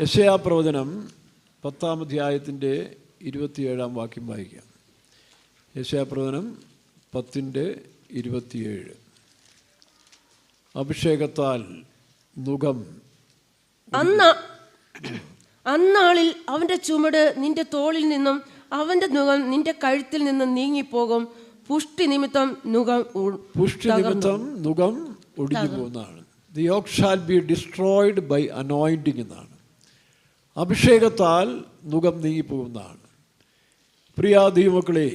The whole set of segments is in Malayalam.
യെശയ്യാ പ്രവചനം 10-ാം അധ്യായത്തിൻ്റെ 27-ാം വാക്യം വായിക്കാം. യെശയ്യാ പ്രവചനം 10:27. അഭിഷേകത്താൽ നുകം. അന്നാളിൽ അവൻ്റെ ചുമട് നിന്റെ തോളിൽ നിന്നും അവൻ്റെ നുകം നിന്റെ കഴുത്തിൽ നിന്നും നീങ്ങിപ്പോകും. പുഷ്ടി നിമിത്തം നുകം ഒടിഞ്ഞു പോകുന്നതാണ്. The yoke shall be destroyed by anointing എന്നാണ്. അഭിഷേകത്താൽ നുകം നീങ്ങിപ്പോകുന്നതാണ്. പ്രിയ ദൈവമക്കളെ,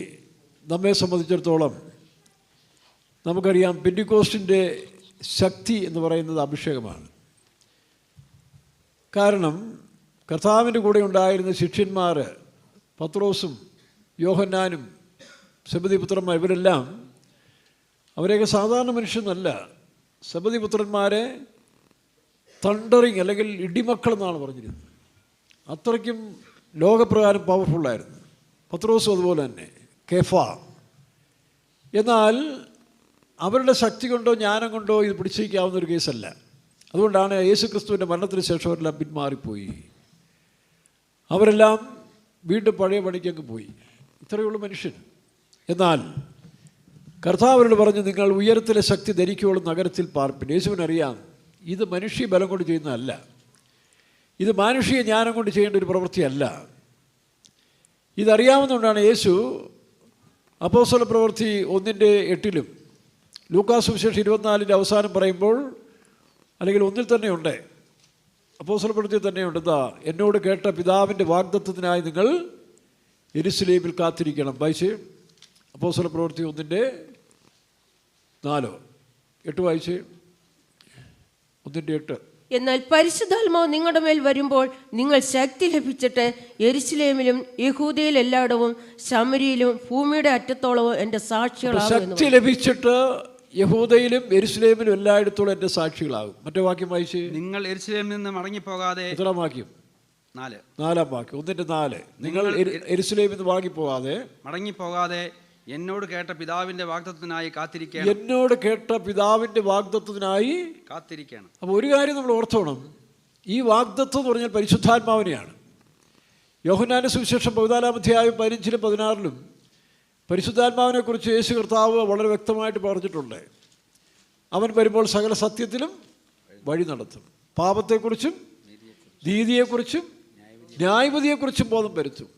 നമ്മെ സംബന്ധിച്ചിടത്തോളം നമുക്കറിയാം, പെന്തിക്കോസ്റ്റിൻ്റെ ശക്തി എന്ന് പറയുന്നത് അഭിഷേകമാണ്. കാരണം കർത്താവിൻ്റെ കൂടെ ഉണ്ടായിരുന്ന ശിഷ്യന്മാർ പത്രോസും യോഹന്നാനും സെബെദീപുത്രന്മാർ, ഇവരെല്ലാം അവരെയൊക്കെ സാധാരണ മനുഷ്യനല്ല. സെബെദീപുത്രന്മാരെ തണ്ടറിങ് അല്ലെങ്കിൽ ഇടിമക്കൾ എന്നാണ് പറഞ്ഞിരുന്നത്. അത്രയ്ക്കും ലോകപ്രകാരം പവർഫുള്ളായിരുന്നു. പത്രോസും അതുപോലെ തന്നെ, കേഫ. എന്നാൽ അവരുടെ ശക്തി കൊണ്ടോ ജ്ഞാനം കൊണ്ടോ ഇത് പിടിച്ചിരിക്കാവുന്ന ഒരു കേസല്ല. അതുകൊണ്ടാണ് യേശു ക്രിസ്തുവിൻ്റെ മരണത്തിന് ശേഷം അവരെല്ലാം പിന്മാറിപ്പോയി. അവരെല്ലാം വീണ്ടും പഴയ പണിക്കങ്ങ് പോയി. ഇത്രയുള്ള മനുഷ്യൻ. എന്നാൽ കർത്താവരോട് പറഞ്ഞു, നിങ്ങൾ ഉയരത്തിലെ ശക്തി ധരിക്കുവോളം നഗരത്തിൽ പാർപ്പിൻ. യേശുവിനറിയാം ഇത് മനുഷ്യ ബലം കൊണ്ട് ചെയ്യുന്നതല്ല, ഇത് മാനുഷിക ജ്ഞാനം കൊണ്ട് ചെയ്യേണ്ട ഒരു പ്രവൃത്തിയല്ല. ഇതറിയാവുന്നതുകൊണ്ടാണ് യേശു അപ്പോസ്തല പ്രവൃത്തി 1:8 ലൂക്കാസ് സുവിശേഷം 24 അവസാനം പറയുമ്പോൾ, അല്ലെങ്കിൽ 1 തന്നെയുണ്ട്, അപ്പോസ്തല പ്രവൃത്തി തന്നെയുണ്ട്, എന്താ, എന്നോട് കേട്ട പിതാവിൻ്റെ വാഗ്ദത്തത്തിനായി നിങ്ങൾ യെരൂശലേമിൽ കാത്തിരിക്കണം. വായിച്ച് അപ്പോസ്തല പ്രവൃത്തി 1:4-8 വായിച്ച്. 1:8. എന്നാൽ പരിശുദ്ധാത്മാവ് നിങ്ങളുടെ മേൽ വരുമ്പോൾ നിങ്ങൾ ശക്തി ലഭിച്ചിട്ട് യെരൂശലേമിലും യഹൂദയിൽ എല്ലായിടവും ശമര്യയിലും ഭൂമിയുടെ അറ്റത്തോളവും എൻ്റെ സാക്ഷികളാകും. ശക്തി ലഭിച്ചിട്ട് യഹൂദയിലും യെരൂശലേമിലും എല്ലായിടത്തോളം എൻ്റെ സാക്ഷികളാകും. മറ്റേ വാക്യം വായിച്ച്. നിങ്ങൾ യെരൂശലേമിൽ നിന്ന് മടങ്ങിപ്പോകാതെ. എത്രാം വാക്യം? 4-ാം വാക്യം. 1:4. നിങ്ങൾ യെരൂശലേമിൽ നിന്ന് മടങ്ങിപ്പോകാതെ എന്നോട് കേട്ട പിതാവിന്റെ വാഗ്ദത്തത്തിനായി കാത്തിരിക്കണം. എന്നോട് കേട്ട പിതാവിന്റെ വാഗ്ദത്തത്തിനായി കാത്തിരിക്കണം. അപ്പോൾ ഒരു കാര്യം നമ്മൾ ഓർത്തോണം, ഈ വാഗ്ദത്തം എന്ന് പറഞ്ഞാൽ പരിശുദ്ധാത്മാവിനെയാണ്. യോഹന്നാന്റെ സുവിശേഷം 14-ാം അധ്യായം 15-16 പരിശുദ്ധാത്മാവിനെ കുറിച്ച് യേശു കർത്താവ് വളരെ വ്യക്തമായിട്ട് പറഞ്ഞിട്ടുണ്ട്. അവൻ വരുമ്പോൾ സകല സത്യത്തിലും വഴി നടത്തും, പാപത്തെക്കുറിച്ചും നീതിയെക്കുറിച്ചും ന്യായവിധിയെക്കുറിച്ചും ബോധം വരുത്തും.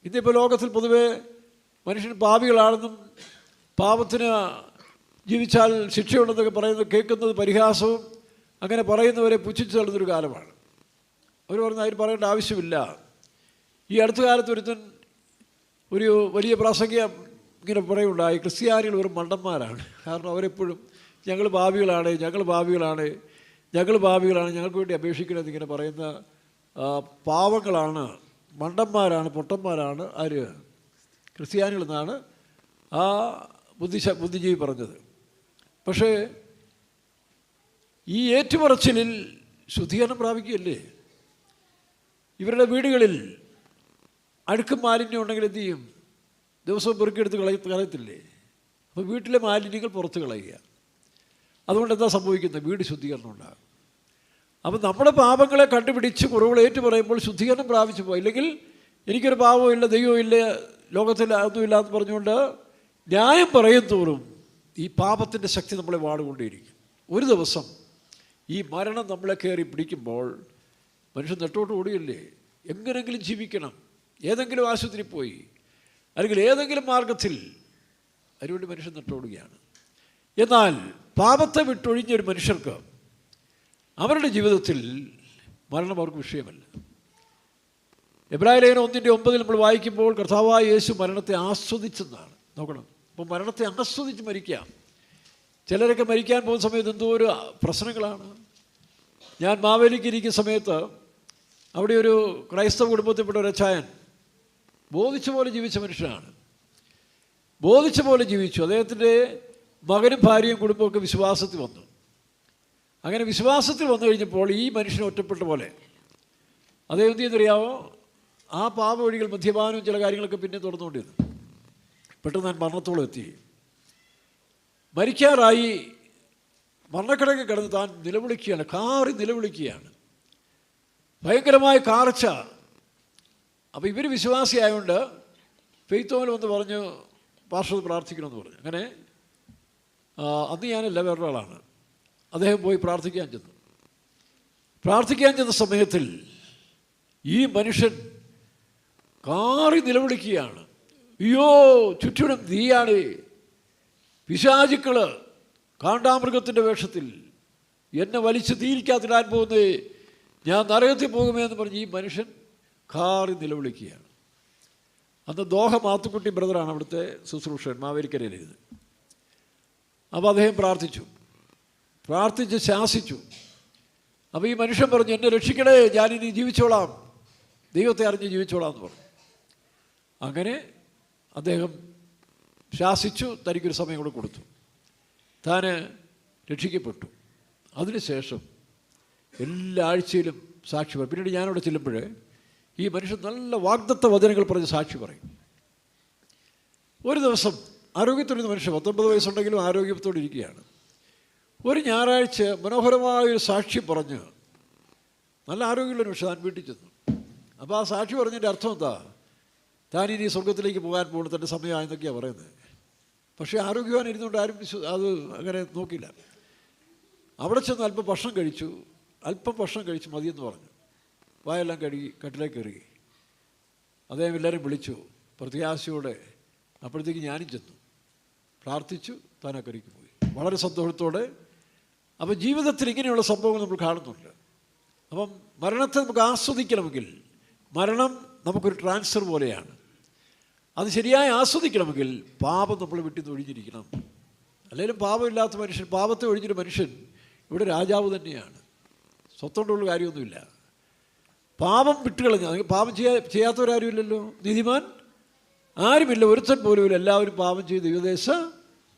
ഇന്നിപ്പോൾ ലോകത്തിൽ പൊതുവെ മനുഷ്യൻ പാപികളാണെന്നും പാപത്തിന് ജീവിച്ചാൽ ശിക്ഷയുണ്ടെന്നൊക്കെ പറയുന്നത് കേൾക്കുന്നത് പരിഹാസവും, അങ്ങനെ പറയുന്നവരെ പുച്ഛിച്ചു തള്ളുന്നൊരു കാലമാണ്. അവർ പറഞ്ഞ അതിൽ പറയേണ്ട ആവശ്യമില്ല. ഈ അടുത്ത കാലത്ത് ഒരു വലിയ പ്രാസംഗികം ഇങ്ങനെ പറയുണ്ടായി, ക്രിസ്ത്യാനികൾ വെറും മണ്ടന്മാരാണ്. കാരണം അവരെപ്പോഴും ഞങ്ങൾ പാപികളാണ്, ഞങ്ങൾക്ക് വേണ്ടി അപേക്ഷിക്കണമെന്ന് ഇങ്ങനെ പറയുന്ന പാവങ്ങളാണ്, മണ്ടന്മാരാണ്, പൊട്ടന്മാരാണ് ആര്? ക്രിസ്ത്യാനികളെന്നാണ് ആ ബുദ്ധിജീവി പറഞ്ഞത്. പക്ഷേ ഈ ഏറ്റുപറച്ചിലിൽ ശുദ്ധീകരണം പ്രാപിക്കുകയല്ലേ? ഇവരുടെ വീടുകളിൽ അഴുക്കും മാലിന്യം ഉണ്ടെങ്കിൽ എന്ത് ചെയ്യും? ദിവസവും പെറുക്കിയെടുത്ത് കളയത്തില്ലേ? അപ്പോൾ വീട്ടിലെ മാലിന്യങ്ങൾ പുറത്ത് കളയുക. അതുകൊണ്ട് എന്താ സംഭവിക്കുന്നത്? വീട് ശുദ്ധീകരണം ഉണ്ടാകും. അപ്പം നമ്മുടെ പാപങ്ങളെ കണ്ടുപിടിച്ച് കുറവുകൾ ഏറ്റു പറയുമ്പോൾ ശുദ്ധീകരണം പ്രാപിച്ചു പോയി. ഇല്ലെങ്കിൽ എനിക്കൊരു പാപവും ഇല്ല, ദൈവവും ഇല്ല, ലോകത്തിൽ ഒന്നുമില്ല എന്ന് പറഞ്ഞുകൊണ്ട് ന്യായം പറയും തോറും ഈ പാപത്തിൻ്റെ ശക്തി നമ്മളെ വാടുകൊണ്ടേയിരിക്കും. ഒരു ദിവസം ഈ മരണം നമ്മളെ കയറി പിടിക്കുമ്പോൾ മനുഷ്യൻ നെട്ടോട്ട് ഓടുകയല്ലേ? എങ്ങനെങ്കിലും ജീവിക്കണം, ഏതെങ്കിലും ആശുപത്രി പോയി അല്ലെങ്കിൽ ഏതെങ്കിലും മാർഗത്തിൽ, അതിനുവേണ്ടി മനുഷ്യൻ നെട്ടോടുകയാണ്. എന്നാൽ പാപത്തെ വിട്ടൊഴിഞ്ഞൊരു മനുഷ്യർക്ക് അവരുടെ ജീവിതത്തിൽ മരണം അവർക്ക് വിഷയമല്ല. എബ്രായലേഖനം 1:9 നമ്മൾ വായിക്കുമ്പോൾ കർത്താവായ യേശു മരണത്തെ ആസ്വദിച്ചെന്നാണ്. നോക്കണം, അപ്പോൾ മരണത്തെ ആസ്വദിച്ച് മരിക്കാം. ചിലരൊക്കെ മരിക്കാൻ പോകുന്ന സമയത്ത് എന്തോ ഒരു പ്രശ്നങ്ങളാണ്. ഞാൻ മാവേലിക്ക് ഇരിക്കുന്ന സമയത്ത് അവിടെ ഒരു ക്രൈസ്തവ കുടുംബത്തിൽപ്പെട്ട ഒരു അച്ചായൻ ബോധിച്ച പോലെ ജീവിച്ച മനുഷ്യനാണ്. ബോധിച്ച പോലെ ജീവിച്ചു. അദ്ദേഹത്തിൻ്റെ മകനും ഭാര്യയും കുടുംബമൊക്കെ വിശ്വാസത്തിൽ വന്നു. അങ്ങനെ വിശ്വാസത്തിൽ വന്നു കഴിഞ്ഞപ്പോൾ ഈ മനുഷ്യനെ ഒറ്റപ്പെട്ട പോലെ അദ്ദേഹം എന്ത് ചെയ്യുന്നറിയാമോ? ആ പാപ വഴികൾ, മദ്യപാനവും ചില കാര്യങ്ങളൊക്കെ പിന്നെ തുറന്നുകൊണ്ടിരുന്നു. പെട്ടെന്ന് ഞാൻ മരണത്തോളം എത്തി. മരിക്കാറായി, മരണക്കിടക്ക് കിടന്ന് താൻ നിലവിളിക്കുകയാണ്, കാറി നിലവിളിക്കുകയാണ്. ഭയങ്കരമായ കാർച്ച. അപ്പോൾ ഇവർ വിശ്വാസിയായതുകൊണ്ട് ഫെയ്ത്തോമിൽ വന്ന് പറഞ്ഞു പാർശ്വത പ്രാർത്ഥിക്കണമെന്ന് പറഞ്ഞു. അങ്ങനെ അന്ന് ഞാനല്ല, വേറൊരാളാണ്. അദ്ദേഹം പോയി പ്രാർത്ഥിക്കാൻ ചെന്ന സമയത്തിൽ ഈ മനുഷ്യൻ കാറി നിലവിളിക്കുകയാണ്, അയ്യോ ചുറ്റിനും തീയാണ്, പിശാചുക്കൾ കാണ്ടാമൃഗത്തിൻ്റെ വേഷത്തിൽ എന്നെ വലിച്ച് തീരിക്കാത്തിടാൻ പോകുന്നേ, ഞാൻ നരകത്തിൽ പോകുമേ എന്ന് പറഞ്ഞ് ഈ മനുഷ്യൻ കാറി നിലവിളിക്കുകയാണ്. അന്ന് ദോഹ മാത്തുക്കുട്ടി ബ്രദറാണ് അവിടുത്തെ ശുശ്രൂഷൻ, മാവേലിക്കരയിലിരുന്ന്. അപ്പോൾ അദ്ദേഹം പ്രാർത്ഥിച്ച് ശാസിച്ചു. അപ്പോൾ ഈ മനുഷ്യൻ പറഞ്ഞു, എന്നെ രക്ഷിക്കണേ, ഞാനിനി ജീവിച്ചോളാം, ദൈവത്തെ അറിഞ്ഞ് ജീവിച്ചോളാം എന്ന് പറഞ്ഞു. അങ്ങനെ അദ്ദേഹം ശാസിച്ചു, തനിക്കൊരു സമയം കൂടെ കൊടുത്തു, താൻ രക്ഷിക്കപ്പെട്ടു. അതിനുശേഷം എല്ലാ ആഴ്ചയിലും സാക്ഷി പറയും. പിന്നീട് ഞാനവിടെ ചെല്ലുമ്പോൾ ഈ മനുഷ്യൻ നല്ല വാഗ്ദത്ത വചനങ്ങൾ പറഞ്ഞ് സാക്ഷി പറയും. ഒരു ദിവസം ആരോഗ്യത്തോടെ മനുഷ്യൻ 19 വയസ്സുണ്ടെങ്കിലും ആരോഗ്യത്തോടെ ഇരിക്കുകയാണ്. ഒരു ഞായറാഴ്ച മനോഹരമായൊരു സാക്ഷി പറഞ്ഞ്, നല്ല ആരോഗ്യമുള്ളൊരു മനുഷ്യൻ, താൻ വീട്ടിൽ ചെന്നു. അപ്പോൾ ആ സാക്ഷി പറഞ്ഞതിൻ്റെ അർത്ഥം എന്താ? താൻ ഇനി സ്വർഗത്തിലേക്ക് പോകാൻ പോകുന്നത് തൻ്റെ സമയമായെന്നൊക്കെയാണ് പറയുന്നത്. പക്ഷേ ആരോഗ്യവാൻ ഇരുന്നുകൊണ്ട് ആരും അത് അങ്ങനെ നോക്കിയില്ല. അവിടെ ചെന്ന് അല്പം ഭക്ഷണം കഴിച്ചു മതിയെന്ന് പറഞ്ഞു. വായെല്ലാം കഴുകി കട്ടിലേക്ക് കയറി. അദ്ദേഹം എല്ലാവരും വിളിച്ചു പ്രത്യാശയോടെ. അപ്പോഴത്തേക്ക് ഞാനും ചെന്നു, പ്രാർത്ഥിച്ചു, താൻ അക്കരയ്ക്ക് പോയി വളരെ സന്തോഷത്തോടെ. അപ്പം ജീവിതത്തിൽ ഇങ്ങനെയുള്ള സംഭവങ്ങൾ നമ്മൾ കാണുന്നുണ്ട്. അപ്പം മരണത്തെ നമുക്ക് ആസ്വദിക്കണമെങ്കിൽ, മരണം നമുക്കൊരു ട്രാൻസ്ഫർ പോലെയാണ്. അത് ശരിയായി ആസ്വദിക്കണമെങ്കിൽ പാപം നമ്മൾ വിട്ടു ഒഴിഞ്ഞിരിക്കണം. അല്ലെങ്കിൽ പാപമില്ലാത്ത മനുഷ്യൻ, പാപത്തെ ഒഴിഞ്ഞൊരു മനുഷ്യൻ ഇവിടെ രാജാവ് തന്നെയാണ്. സ്വത്തോണ്ടുള്ള കാര്യമൊന്നുമില്ല. പാപം വിട്ടുകളഞ്ഞ, പാപം ചെയ്യാത്തവരാരുമില്ലല്ലോ, നീതിമാൻ ആരുമില്ല, ഒരുത്തൻ പോലുമില്ല. എല്ലാവരും പാപം ചെയ്ത് ദൈവദേശം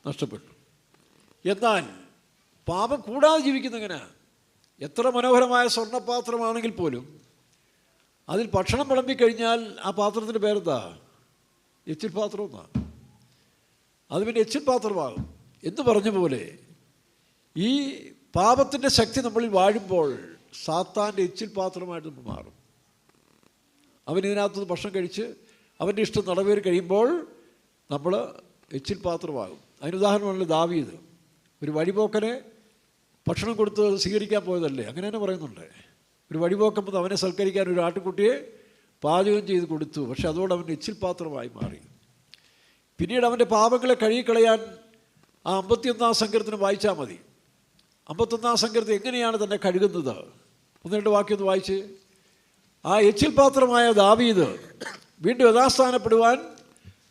നഷ്ടപ്പെട്ടു. എന്നാൽ പാപം കൂടാതെ ജീവിക്കുന്നെങ്ങനെ? എത്ര മനോഹരമായ സ്വർണ്ണപാത്രമാണെങ്കിൽ പോലും അതിൽ ഭക്ഷണം വിളമ്പിക്കഴിഞ്ഞാൽ ആ പാത്രത്തിൻ്റെ പേരെന്താ? എച്ചിൽ പാത്രം എന്നാണ്. അത് പിന്നെ എച്ചിൽ പാത്രമാകും എന്ന് പറഞ്ഞ പോലെ ഈ പാപത്തിൻ്റെ ശക്തി നമ്മളിൽ വാഴുമ്പോൾ സാത്താൻ്റെ എച്ചിൽ പാത്രമായിട്ട് നമ്മൾ മാറും. അവൻ ഇതിനകത്ത് ഭക്ഷണം കഴിച്ച് അവൻ്റെ ഇഷ്ടം നടവേറി കഴിയുമ്പോൾ നമ്മൾ എച്ചിൽ പാത്രമാകും. അതിനുദാഹരണമാണല്ലോ ദാവീദ്. ഒരു വഴിപോക്കനെ ഭക്ഷണം കൊടുത്ത് സ്വീകരിക്കാൻ പോയതല്ലേ, അങ്ങനെ തന്നെ പറയുന്നുണ്ട്. ഒരു വഴിപോക്കുമ്പോൾ അവനെ സൽക്കരിക്കാൻ ഒരു ആട്ടുകുട്ടിയെ പാചകം ചെയ്ത് കൊടുത്തു. പക്ഷെ അതോടെ അവൻ എച്ചിൽ പാത്രമായി മാറി. പിന്നീട് അവൻ്റെ പാപങ്ങളെ കഴുകിക്കളയാൻ ആ 51-ാം സങ്കീർത്തനം വായിച്ചാൽ മതി. 51-ാം സങ്കീർത്തനം എങ്ങനെയാണ് തന്നെ കഴുകുന്നത്? 1-2 വാക്യം വായിച്ച്. ആ എച്ചിൽ പാത്രമായ ദാവീദ് വീണ്ടും യഥാസ്ഥാനപ്പെടുവാൻ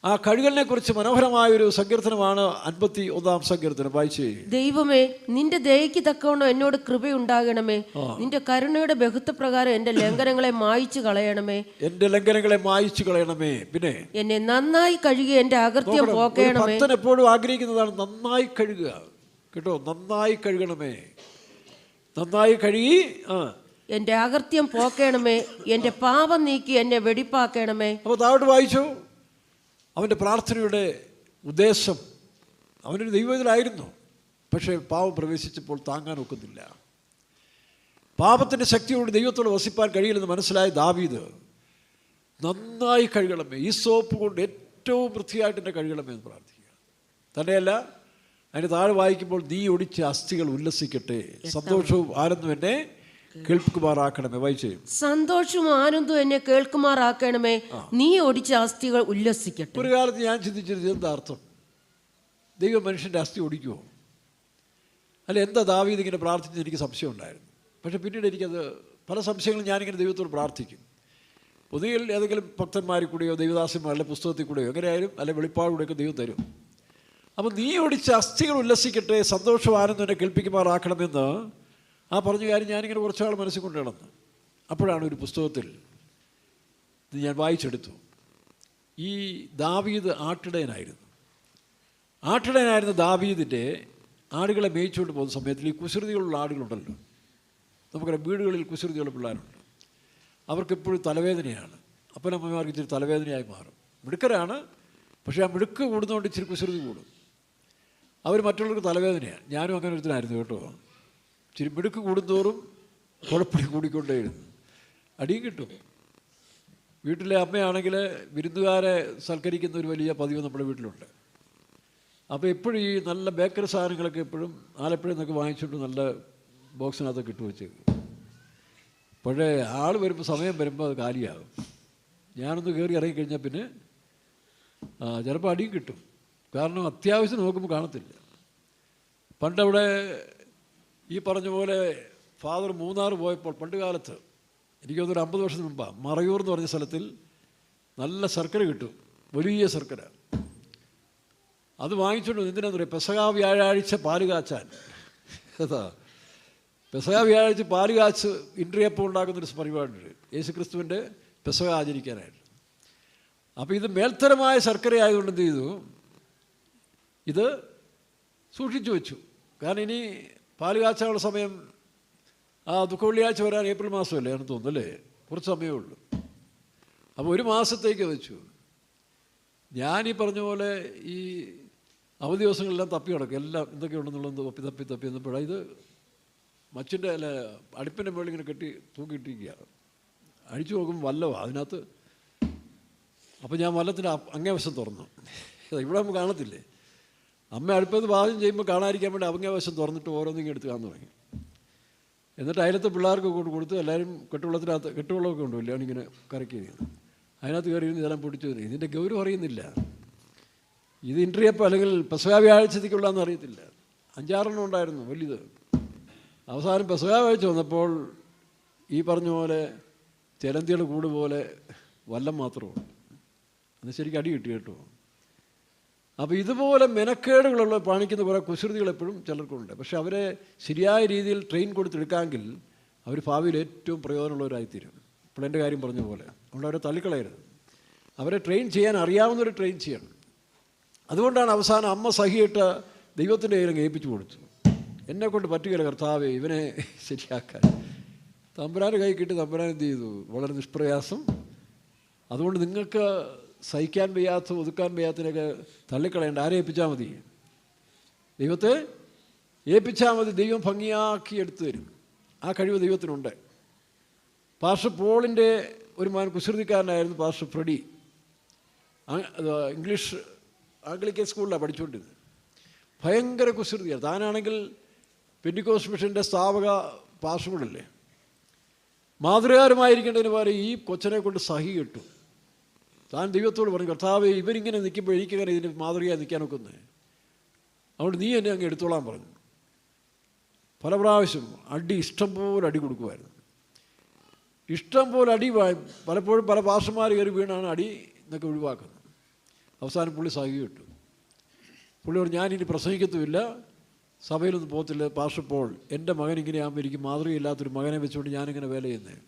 ആ കഴുകലിനെ കുറിച്ച് മനോഹരമായൊരു സങ്കീർത്തനമാണ് 51-ാം സങ്കീർത്തനം. വായിച്ചേ. ദൈവമേ, നിന്റെ ദയയ്ക്ക് തക്കവണ്ണം എന്നോട് കൃപയുണ്ടാകണമേ. നിന്റെ കരുണയുടെ ബഹുത്വപ്രകാരം എന്റെ ലംഘനങ്ങളെ മായിച്ചു കളയണമേ. പിന്നെ എന്നെ നന്നായി കഴുകി എന്റെ അകൃത്യം പോക്കണമേ. ഭക്തൻ എപ്പോഴും ആഗ്രഹിക്കുന്നതാണ് നന്നായി കഴുകുക, കേട്ടോ. നന്നായി കഴുകണമേ, നന്നായി കഴുകി എന്റെ അകൃത്യം പോക്കണമേ, എന്റെ പാപം നീക്കി എന്നെ വെടിപ്പാക്കണമേ. അപ്പോൾ താഴോട്ട് വായിച്ചു. അവൻ്റെ പ്രാർത്ഥനയുടെ ഉദ്ദേശം, അവനൊരു ദൈവത്തിലായിരുന്നു, പക്ഷേ പാപം പ്രവേശിച്ചപ്പോൾ താങ്ങാൻ ഒക്കുന്നില്ല. പാപത്തിൻ്റെ ശക്തിയോട് ദൈവത്തോട് വസിപ്പാൻ കഴിയില്ലെന്ന് മനസ്സിലായ ദാവീദ് നന്നായി കഴുകണമേ, ഈ സോപ്പ് കൊണ്ട് ഏറ്റവും വൃത്തിയായിട്ട് എന്നെ കഴുകണമേ എന്ന് പ്രാർത്ഥിക്കുക. തന്നെയല്ല, അതിന് താഴെ വായിക്കുമ്പോൾ നീ ഒടിച്ച അസ്ഥികൾ ഉല്ലസിക്കട്ടെ, സന്തോഷവും ആനന്ദവും എന്നെ കേൾക്കുമാറാക്കണമേ. വായിച്ചേ. സന്തോഷവും ആനന്ദവും എന്നെ കേൾക്കുമാറാക്കണമേ, നീ ഒടിച്ച അസ്ഥികൾ ഉല്ലസിക്കട്ടെ. ഒരു കാലത്ത് ഞാൻ ചിന്തിച്ചിരുന്നത് എന്താ അർത്ഥം? ദൈവം മനുഷ്യൻ്റെ അസ്ഥി ഒടിക്കുമോ? അല്ല, എന്താ ദാവീദ് ഇങ്ങനെ പ്രാർത്ഥിച്ചത്? എനിക്ക് സംശയം ഉണ്ടായിരുന്നു. പക്ഷെ പിന്നീട് എനിക്കത് പല സംശയങ്ങളും ഞാനിങ്ങനെ ദൈവത്തോട് പ്രാർത്ഥിക്കും. പൊതുവിൽ ഏതെങ്കിലും ഭക്തന്മാരിൽ കൂടെയോ ദൈവദാസന്മാരുടെ പുസ്തകത്തിൽ കൂടെയോ എങ്ങനെയായാലും അല്ലെ വെളിപ്പാടുകൂടെയൊക്കെ ദൈവം തരും. അപ്പോൾ നീ ഒടിച്ച അസ്ഥികൾ ഉല്ലസിക്കട്ടെ, സന്തോഷം ആനന്ദം എന്നെ കേൾപ്പിക്കുമാറാക്കണമെന്ന് ആ പറഞ്ഞ കാര്യം ഞാനിങ്ങനെ കുറച്ചാൾ മനസ്സിൽ കൊണ്ട് നടന്നു. അപ്പോഴാണ് ഒരു പുസ്തകത്തിൽ ഇത് ഞാൻ വായിച്ചെടുത്തു. ഈ ദാവീദ് ആട്ടിടയനായിരുന്ന ദാവീദിൻ്റെ ആടുകളെ മേയിച്ചുകൊണ്ട് പോകുന്ന സമയത്തിൽ ഈ കുസൃതികളുള്ള ആടുകളുണ്ടല്ലോ, നമുക്കറിയാം വീടുകളിൽ കുസൃതിയുള്ള പിള്ളേരുണ്ട്. അവർക്കെപ്പോഴും തലവേദനയാണ്. അപ്പനമ്മമാർക്ക് ഇച്ചിരി തലവേദനയായി മാറും. മിടുക്കരാണ്, പക്ഷേ ആ മിടുക്ക് കൂടുന്നതുകൊണ്ട് ഇച്ചിരി കുസൃതി കൂടും. അവർ മറ്റുള്ളവർക്ക് തലവേദനയാണ്. ഞാനും അങ്ങനെ ഒരുത്തനായിരുന്നു കേട്ടോ. ഇച്ചിരി മിടുക്ക് കൂടുന്തോറും കുഴപ്പടി കൂടിക്കൊണ്ടേയിരുന്നു. അടിയും കിട്ടും. വീട്ടിലെ അമ്മയാണെങ്കിൽ വിരുന്നുകാരെ സൽക്കരിക്കുന്ന ഒരു വലിയ പതിവ് നമ്മുടെ വീട്ടിലുണ്ട്. അപ്പോൾ എപ്പോഴും ഈ നല്ല ബേക്കറി സാധനങ്ങളൊക്കെ എപ്പോഴും ആലപ്പുഴയിൽ നിന്നൊക്കെ വാങ്ങിച്ചുകൊണ്ട് നല്ല ബോക്സിനകത്തൊക്കെ ഇട്ട് വെച്ചേക്കും. പക്ഷേ ആൾ വരുമ്പോൾ, സമയം വരുമ്പോൾ അത് കാലിയാകും. ഞാനൊന്ന് കയറി ഇറങ്ങിക്കഴിഞ്ഞാൽ പിന്നെ ചിലപ്പോൾ അടിയും കിട്ടും. കാരണം അത്യാവശ്യം നോക്കുമ്പോൾ കാണത്തില്ല. പണ്ടവിടെ ഈ പറഞ്ഞ പോലെ ഫാദർ മൂന്നാർ പോയപ്പോൾ, പണ്ട് കാലത്ത് എനിക്ക് തോന്നുന്നു 50 വർഷത്തിന് മുമ്പാണ്, മറയൂർ എന്ന് പറഞ്ഞ സ്ഥലത്തിൽ നല്ല ശർക്കര കിട്ടും, വലിയ ശർക്കര. അത് വാങ്ങിച്ചുകൊണ്ട് എന്തിനാന്ന് പറയുക, പെസഹ വ്യാഴാഴ്ച പാല് കാച്ചാൻ. അതാ പെസഹ വ്യാഴാഴ്ച പാല് കാച്ച് ഇൻട്രിയപ്പം ഉണ്ടാക്കുന്നൊരു പരിപാടിയുണ്ട്, യേശുക്രിസ്തുവിൻ്റെ പെസഹ ആചരിക്കാനായിട്ട്. അപ്പോൾ ഇത് മേൽത്തരമായ ശർക്കര ആയതുകൊണ്ട് എന്ത് ചെയ്തു, ഇത് സൂക്ഷിച്ചു വെച്ചു. കാരണം ഇനി പാല് കാച്ചാനുള്ള സമയം ദുഃഖവെള്ളിയാഴ്ച വരാൻ ഏപ്രിൽ മാസമല്ലേ എന്ന് തോന്നുന്നു, അല്ലേ? കുറച്ച് സമയമേ ഉള്ളൂ. അപ്പോൾ 1 മാസത്തേക്ക് വെച്ചു. ഞാനീ പറഞ്ഞ പോലെ ഈ അവധി ദിവസങ്ങളെല്ലാം തപ്പി കിടക്കും, എല്ലാം എന്തൊക്കെയുണ്ടെന്നുള്ളത് തപ്പി എന്നപ്പോഴാണ് ഇത് മച്ചിൻ്റെ അല്ല അടുപ്പിൻ്റെ മുകളിൽ ഇങ്ങനെ തൂക്കിയിട്ടിരിക്കുക. അഴിച്ചു നോക്കുമ്പോൾ വല്ലമാണ് അതിനകത്ത്. അപ്പോൾ ഞാൻ വല്ലത്തിൻ്റെ അങ്ങേ വശം തുറന്നു. ഇവിടെ നമുക്ക് കാണത്തില്ലേ, അമ്മ അടുപ്പത്ത് പാചകം ചെയ്യുമ്പോൾ കാണാതിരിക്കാൻ വേണ്ടി അങ്ങേ വശം തുറന്നിട്ട് ഓരോന്നിങ്ങനെ എടുത്ത് കാണാൻ തുടങ്ങി. എന്നിട്ട് അയലത്തെ പിള്ളേർക്ക് കൊണ്ട് കൊടുത്ത് എല്ലാവരും കെട്ടുവെള്ളമൊക്കെ കൊണ്ടുപോയില്ല, അവനിങ്ങനെ കറക്കി ചെയ്യുന്നത്. അതിനകത്ത് കയറിയിരുന്ന് ഇതെല്ലാം പൊടിച്ചു. ഇതിൻ്റെ ഗൗരവം അറിയുന്നില്ല. ഇത് ഇൻട്രിയപ്പം അല്ലെങ്കിൽ പെസഹ വ്യാഴ്ചത്തേക്കുള്ളതെന്ന് അറിയത്തില്ല. 5-6 ഉണ്ടായിരുന്നു വലിയത്. അവസാനം പെസഹ വ്യാഴ്ച വന്നപ്പോൾ ഈ പറഞ്ഞ പോലെ ചിലന്തിയുടെ കൂട് പോലെ വല്ലം മാത്രമാണ്. അന്ന് ശരിക്കും അടി കിട്ടി കേട്ടോ. അപ്പോൾ ഇതുപോലെ മെനക്കേടുകളുള്ള കാണിക്കുന്ന കുറേ കുസൃതികൾ എപ്പോഴും ചിലർക്കുണ്ട്. പക്ഷെ അവരെ ശരിയായ രീതിയിൽ ട്രെയിൻ കൊടുത്തെടുക്കാമെങ്കിൽ അവർ ഭാവിയിൽ ഏറ്റവും പ്രയോജനമുള്ളവരായിത്തീരും. ഇപ്പോൾ എൻ്റെ കാര്യം പറഞ്ഞ പോലെ അതുകൊണ്ട് അവരെ തള്ളിക്കളയരുത്. അവരെ ട്രെയിൻ ചെയ്യാൻ അറിയാവുന്നവർ ട്രെയിൻ ചെയ്യണം. അതുകൊണ്ടാണ് അവസാനം അമ്മ സഹിയിട്ട് ദൈവത്തിൻ്റെ കയ്യിലങ്ങ് ഏൽപ്പിച്ചു കൊടുത്തു. എന്നെക്കൊണ്ട് പറ്റുകയില്ല കർത്താവേ ഇവനെ ശരിയാക്കാൻ. തമ്പുരാൻ്റെ കൈ കിട്ടി തമ്പുരാൻ എന്ത് ചെയ്തു, വളരെ നിഷ്പ്രയാസം. അതുകൊണ്ട് നിങ്ങൾക്ക് സഹിക്കാൻ വയ്യാത്ത ഒതുക്കാൻ വയ്യാത്തതിനൊക്കെ തള്ളിക്കളയേണ്ട. ആരെ ഏൽപ്പിച്ചാൽ മതി? ദൈവത്തെ ഏൽപ്പിച്ചാൽ മതി. ദൈവം ഭംഗിയാക്കി എടുത്തു തരും. ആ കഴിവ് ദൈവത്തിനുണ്ട്. പാസ്റ്റർ പോളിൻ്റെ ഒരു മകൻ കുസൃതിക്കാരനായിരുന്നു പാസ്റ്റർ ഫ്രെഡി. ഇംഗ്ലീഷ് ആംഗ്ലിക്കൻ സ്കൂളിലാണ് പഠിച്ചുകൊണ്ടിരുന്നത്. ഭയങ്കര കുസൃതിയാണ്. താനാണെങ്കിൽ പെന്തിക്കോസ്റ്റ് മിഷൻ്റെ സ്ഥാപക പാസ്റ്റർ കൂടല്ലേ. മാതൃകാരമായിരിക്കേണ്ടതിന് പകരം ഈ കൊച്ചനെ കൊണ്ട് സഹി കിട്ടും. താൻ ദൈവത്തോട് പറഞ്ഞു, കർത്താവേ ഇവരിങ്ങനെ നിൽക്കുമ്പോൾ എനിക്കങ്ങനെ ഇതിന് മാതൃകയായി നിൽക്കാൻ ഒക്കുന്നത്, അതുകൊണ്ട് നീ എന്നെ അങ്ങ് എടുത്തോളാൻ പറഞ്ഞു. പല പ്രാവശ്യം ഇഷ്ടം പോലെ അടി കൊടുക്കുമായിരുന്നു. ഇഷ്ടം പോലെ അടി പലപ്പോഴും പല പാസ്റ്റർമാർ കയറി വീണാണ് അടി എന്നൊക്കെ ഒഴിവാക്കുന്നത്. അവസാനം പുള്ളി സഹി കിട്ടും. പുള്ളിയോട് ഞാനിനി പ്രസംഗിക്കത്തുമില്ല, സഭയിലൊന്നും പോകത്തില്ല. പാസ്റ്റർ പോൾ എൻ്റെ മകൻ ഇങ്ങനെയാകുമ്പോൾ എനിക്ക് മാതൃകയില്ലാത്തൊരു മകനെ വെച്ചുകൊണ്ട് ഞാനിങ്ങനെ വേല ചെയ്യുന്നത്.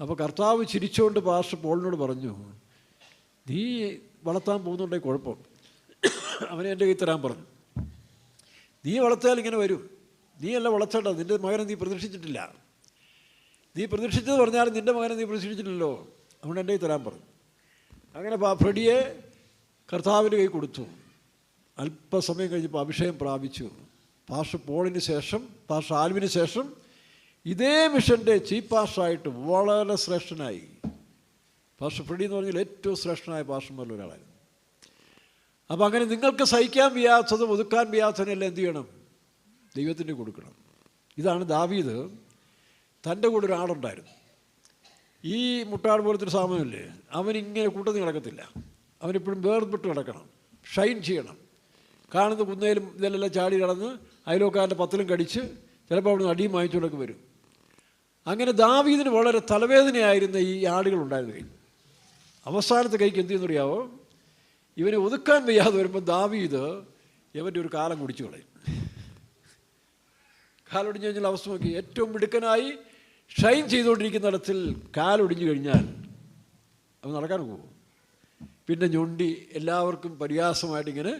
അപ്പോൾ കർത്താവ് ചിരിച്ചുകൊണ്ട് പാസ്റ്റർ പോളിനോട് പറഞ്ഞു, നീ വളർത്താൻ പോകുന്നുണ്ടെങ്കിൽ കുഴപ്പം, അവനെ എൻ്റെ കയ്യിൽ തരാൻ പറഞ്ഞു. നീ വളർത്തിയാൽ ഇങ്ങനെ വരും. നീയല്ല വളർത്തേണ്ടത്, നിൻ്റെ മകനെ നീ പ്രതീക്ഷിച്ചിട്ടില്ല. നീ പ്രതീക്ഷിച്ചത് പറഞ്ഞാലും നിൻ്റെ മകനെ നീ പ്രതീക്ഷിച്ചിട്ടില്ലല്ലോ, അതുകൊണ്ട് എൻ്റെ കയ്യിൽ തരാൻ പറഞ്ഞു. അങ്ങനെ ഫ്രെഡിയെ കർത്താവിൻ്റെ കൈ കൊടുത്തു. അല്പസമയം കഴിഞ്ഞപ്പോൾ അഭിഷേകം പ്രാപിച്ചു. പാസ്റ്റർ പോളിന് ശേഷം, പാസ്റ്റർ ആൽവിന് ശേഷം ഇതേ മിഷൻ്റെ ചീഫ് പാസ്റ്ററായിട്ട് വളരെ ശ്രേഷ്ഠനായി. പാസ്റ്റർ ഫ്രെഡി എന്ന് പറഞ്ഞാൽ ഏറ്റവും ശ്രേഷ്ഠനായ പാസ്റ്റർമാരിൽ ഒരാളായിരുന്നു. അപ്പോൾ അങ്ങനെ നിങ്ങൾക്ക് സഹിക്കാൻ വയ്യാത്തതും ഒതുക്കാൻ വയ്യാത്തതിനെല്ലാം എന്ത് ചെയ്യണം? ദൈവത്തിന് കൊടുക്കണം. ഇതാണ് ദാവീദ്. തൻ്റെ കൂടെ ഒരാളുണ്ടായിരുന്നു, ഈ മുട്ടാട് പോലത്തെ ഒരു സാമാനല്ലേ, അവനിങ്ങനെ കൂട്ടത്തിൽ കിടക്കത്തില്ല. അവനെപ്പോഴും വേർപെട്ട് കിടക്കണം, ഷൈൻ ചെയ്യണം. കാണുന്ന കുന്നേലും ഇതെല്ലാം ചാടി കിടന്ന് അയലോക്കാരൻ്റെ പത്തലും കടിച്ച് ചിലപ്പോൾ അവിടെ നിന്ന് അടിയും വാങ്ങിച്ചുകൊണ്ടൊക്കെ വരും. അങ്ങനെ ദാവീദിന് വളരെ തലവേദനയായിരുന്ന ഈ ആടുകളുണ്ടായിരുന്നു കയ്യിൽ. അവസാനത്തെ കൈക്ക് എന്ത് ചെയ്യുന്നറിയാവോ, ഇവനെ ഒതുക്കാൻ വയ്യാതെ വരുമ്പോൾ ദാവീദ് ഇവൻ്റെ ഒരു കാലം കുടിച്ചു കളയും. കാലൊടിഞ്ഞു കഴിഞ്ഞാൽ അവസ്ഥ നോക്കി, ഏറ്റവും മിടുക്കനായി ഷൈൻ ചെയ്തുകൊണ്ടിരിക്കുന്ന ഇടത്തിൽ കാലൊടിഞ്ഞു കഴിഞ്ഞാൽ അവൻ നടക്കാൻ പോകും. പിന്നെ ഞൊണ്ടി എല്ലാവർക്കും പരിഹാസമായിട്ടിങ്ങനെ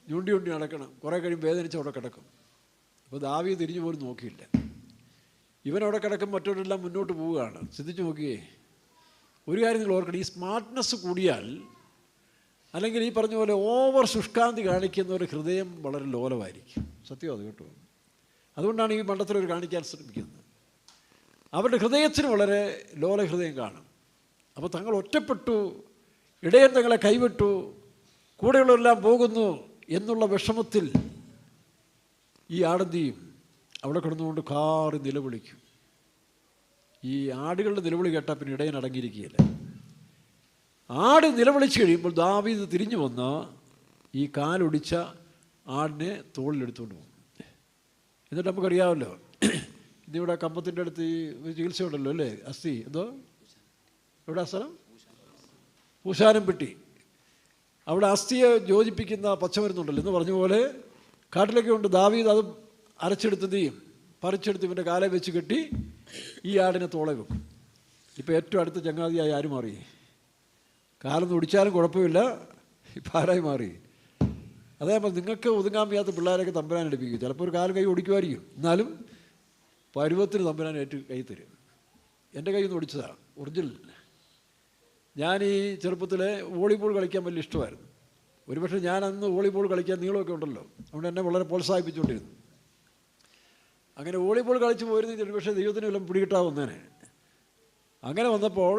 ഞൊണ്ടി നടക്കണം. കുറേ കഴിയുമ്പോൾ വേദനിച്ച് അവിടെ കിടക്കും. അപ്പോൾ ദാവീദ് തിരിഞ്ഞു പോലും നോക്കിയില്ല. ഇവനവിടെ കിടക്കും, മറ്റവരെല്ലാം മുന്നോട്ട് പോവുകയാണ്. ശ്രദ്ധിച്ച് നോക്കിയേ, ഒരു കാര്യം നിങ്ങൾ ഓർക്കണം, ഈ സ്മാർട്ട്നെസ് കൂടിയാൽ, അല്ലെങ്കിൽ ഈ പറഞ്ഞ പോലെ ഓവർ ശുഷ്കാന്തി കാണിക്കുന്നവരുടെ ഹൃദയം വളരെ ലോലമായിരിക്കും. സത്യം അത് കേട്ടോ. അതുകൊണ്ടാണ് ഈ മണ്ടത്തിലൊരു കാണിക്കാൻ ശ്രമിക്കുന്നത്. അവരുടെ ഹൃദയത്തിന് വളരെ ലോല ഹൃദയം കാണും. അപ്പോൾ തങ്ങൾ ഒറ്റപ്പെട്ടു, ഇടയൻ തങ്ങളെ കൈവിട്ടു, കൂടെയുള്ളവരെല്ലാം പോകുന്നു എന്നുള്ള വിഷമത്തിൽ ഈ ആടെന്തിയും അവിടെ കിടന്നുകൊണ്ട് കാറി നിലവിളിക്കും. ഈ ആടുകളുടെ നിലവിളി കേട്ടാൽ പിന്നെ ഇടയൻ അടങ്ങിയിരിക്കുകയില്ല. ആട് നിലവിളിച്ച് കഴിയുമ്പോൾ ദാവീദ് തിരിഞ്ഞു വന്ന് ഈ കാലൊടിച്ച ആടിനെ തോളിലെടുത്തുകൊണ്ട് പോകും. എന്നിട്ട് നമുക്കറിയാമല്ലോ, ഇന്നിവിടെ കമ്പത്തിൻ്റെ അടുത്ത് ഈ ചികിത്സയുണ്ടല്ലോ അല്ലേ, അസ്ഥി എന്തോ എവിടെ ആ സ്ഥലം, പൂശാനംപെട്ടി, അവിടെ അസ്ഥിയെ യോജിപ്പിക്കുന്ന പച്ചമരുന്നുണ്ടല്ലോ എന്ന് പറഞ്ഞ പോലെ കാട്ടിലൊക്കെ ഉണ്ട്. ദാവീദ് അത് അരച്ചെടുത്ത് പറിച്ചെടുത്ത് ഇവൻ്റെ കാലെ വെച്ച് കെട്ടി ഈ ആടിനെ തോളെ വെക്കും. ഇപ്പോൾ ഏറ്റവും അടുത്ത ചങ്ങാതിയായി ആര് മാറി? കാലൊന്നും ഒടിച്ചാലും കുഴപ്പമില്ല, ഇപ്പം ആരായി മാറി? അതേപോലെ നിങ്ങൾക്ക് ഒതുങ്ങാൻ വയ്യാത്ത പിള്ളേരൊക്കെ തമ്പുരാൻ എടുപ്പിക്കും. ചിലപ്പോൾ ഒരു കാല് കൈ ഒടിക്കുമായിരിക്കും, എന്നാലും പരുവത്തിന് തമ്പുരാൻ കൈ തരും. എൻ്റെ കൈ ഒന്ന് ഒടിച്ചതാണ് ഒറിജിനൽ. ഞാൻ ഈ ചെറുപ്പത്തിൽ വോളിബോൾ കളിക്കാൻ വലിയ ഇഷ്ടമായിരുന്നു. ഒരുപക്ഷെ ഞാൻ അന്ന് വോളിബോൾ കളിക്കാൻ നീളമൊക്കെ ഉണ്ടല്ലോ, അതുകൊണ്ട് എന്നെ വളരെ പ്രോത്സാഹിപ്പിച്ചുകൊണ്ടിരുന്നു. അങ്ങനെ വോളിബോൾ കളിച്ച് പോയിരുന്നെങ്കിൽ ഒരുപക്ഷെ ദൈവത്തിന് വല്ലതും പിടികിട്ടാവുന്നേനെ. അങ്ങനെ വന്നപ്പോൾ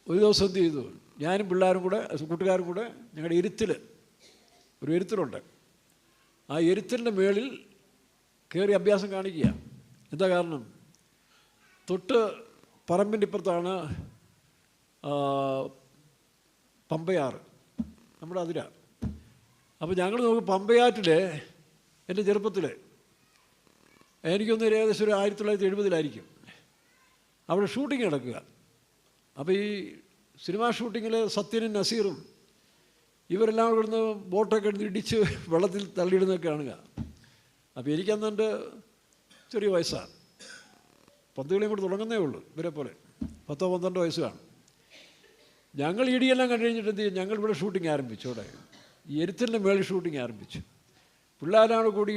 ഒരു ദിവസം എന്ത് ചെയ്തു, ഞാനും പിള്ളേരും കൂടെ കൂട്ടുകാരും കൂടെ ഞങ്ങളുടെ ഒരു എരുത്തിലുണ്ട്, ആ എരുത്തിൻ്റെ മേളിൽ കയറി അഭ്യാസം കാണിക്കുക. എന്താ കാരണം? തൊട്ട് പറമ്പിൻ്റെ ഇപ്പുറത്താണ് പമ്പയാറ്, നമ്മുടെ അതിരാ. അപ്പോൾ ഞങ്ങൾ നോക്കും പമ്പയാറ്റിൽ എൻ്റെ ചെറുപ്പത്തിൽ എനിക്കൊന്ന് ഏകദേശം ഒരു 1970 അവിടെ ഷൂട്ടിങ് നടക്കുക. അപ്പോൾ ഈ സിനിമാ ഷൂട്ടിങ്ങിൽ സത്യനും നസീറും ഇവരെല്ലാം ഇവിടുന്ന് ബോട്ടൊക്കെ എടുത്ത് ഇടിച്ച് വെള്ളത്തിൽ തള്ളിയിടുന്നതൊക്കെ കാണുക. അപ്പോൾ എനിക്കന്നെൻ്റെ ചെറിയ വയസ്സാണ്, പന്ത് കളിയും കൂടെ തുടങ്ങുന്നേ ഉള്ളൂ, ഇവരെ പോലെ 10-12 വയസ്സ് കാണും. ഞങ്ങൾ ഇടിയെല്ലാം കണ്ടു കഴിഞ്ഞിട്ട് എന്ത് ചെയ്യും, ഞങ്ങൾ ഇവിടെ ഷൂട്ടിങ് ആരംഭിച്ചു. അവിടെ ഈ എരുത്തിൻ്റെ മേളിൽ ഷൂട്ടിങ് ആരംഭിച്ചു. പിള്ളേരാണ് കൂടി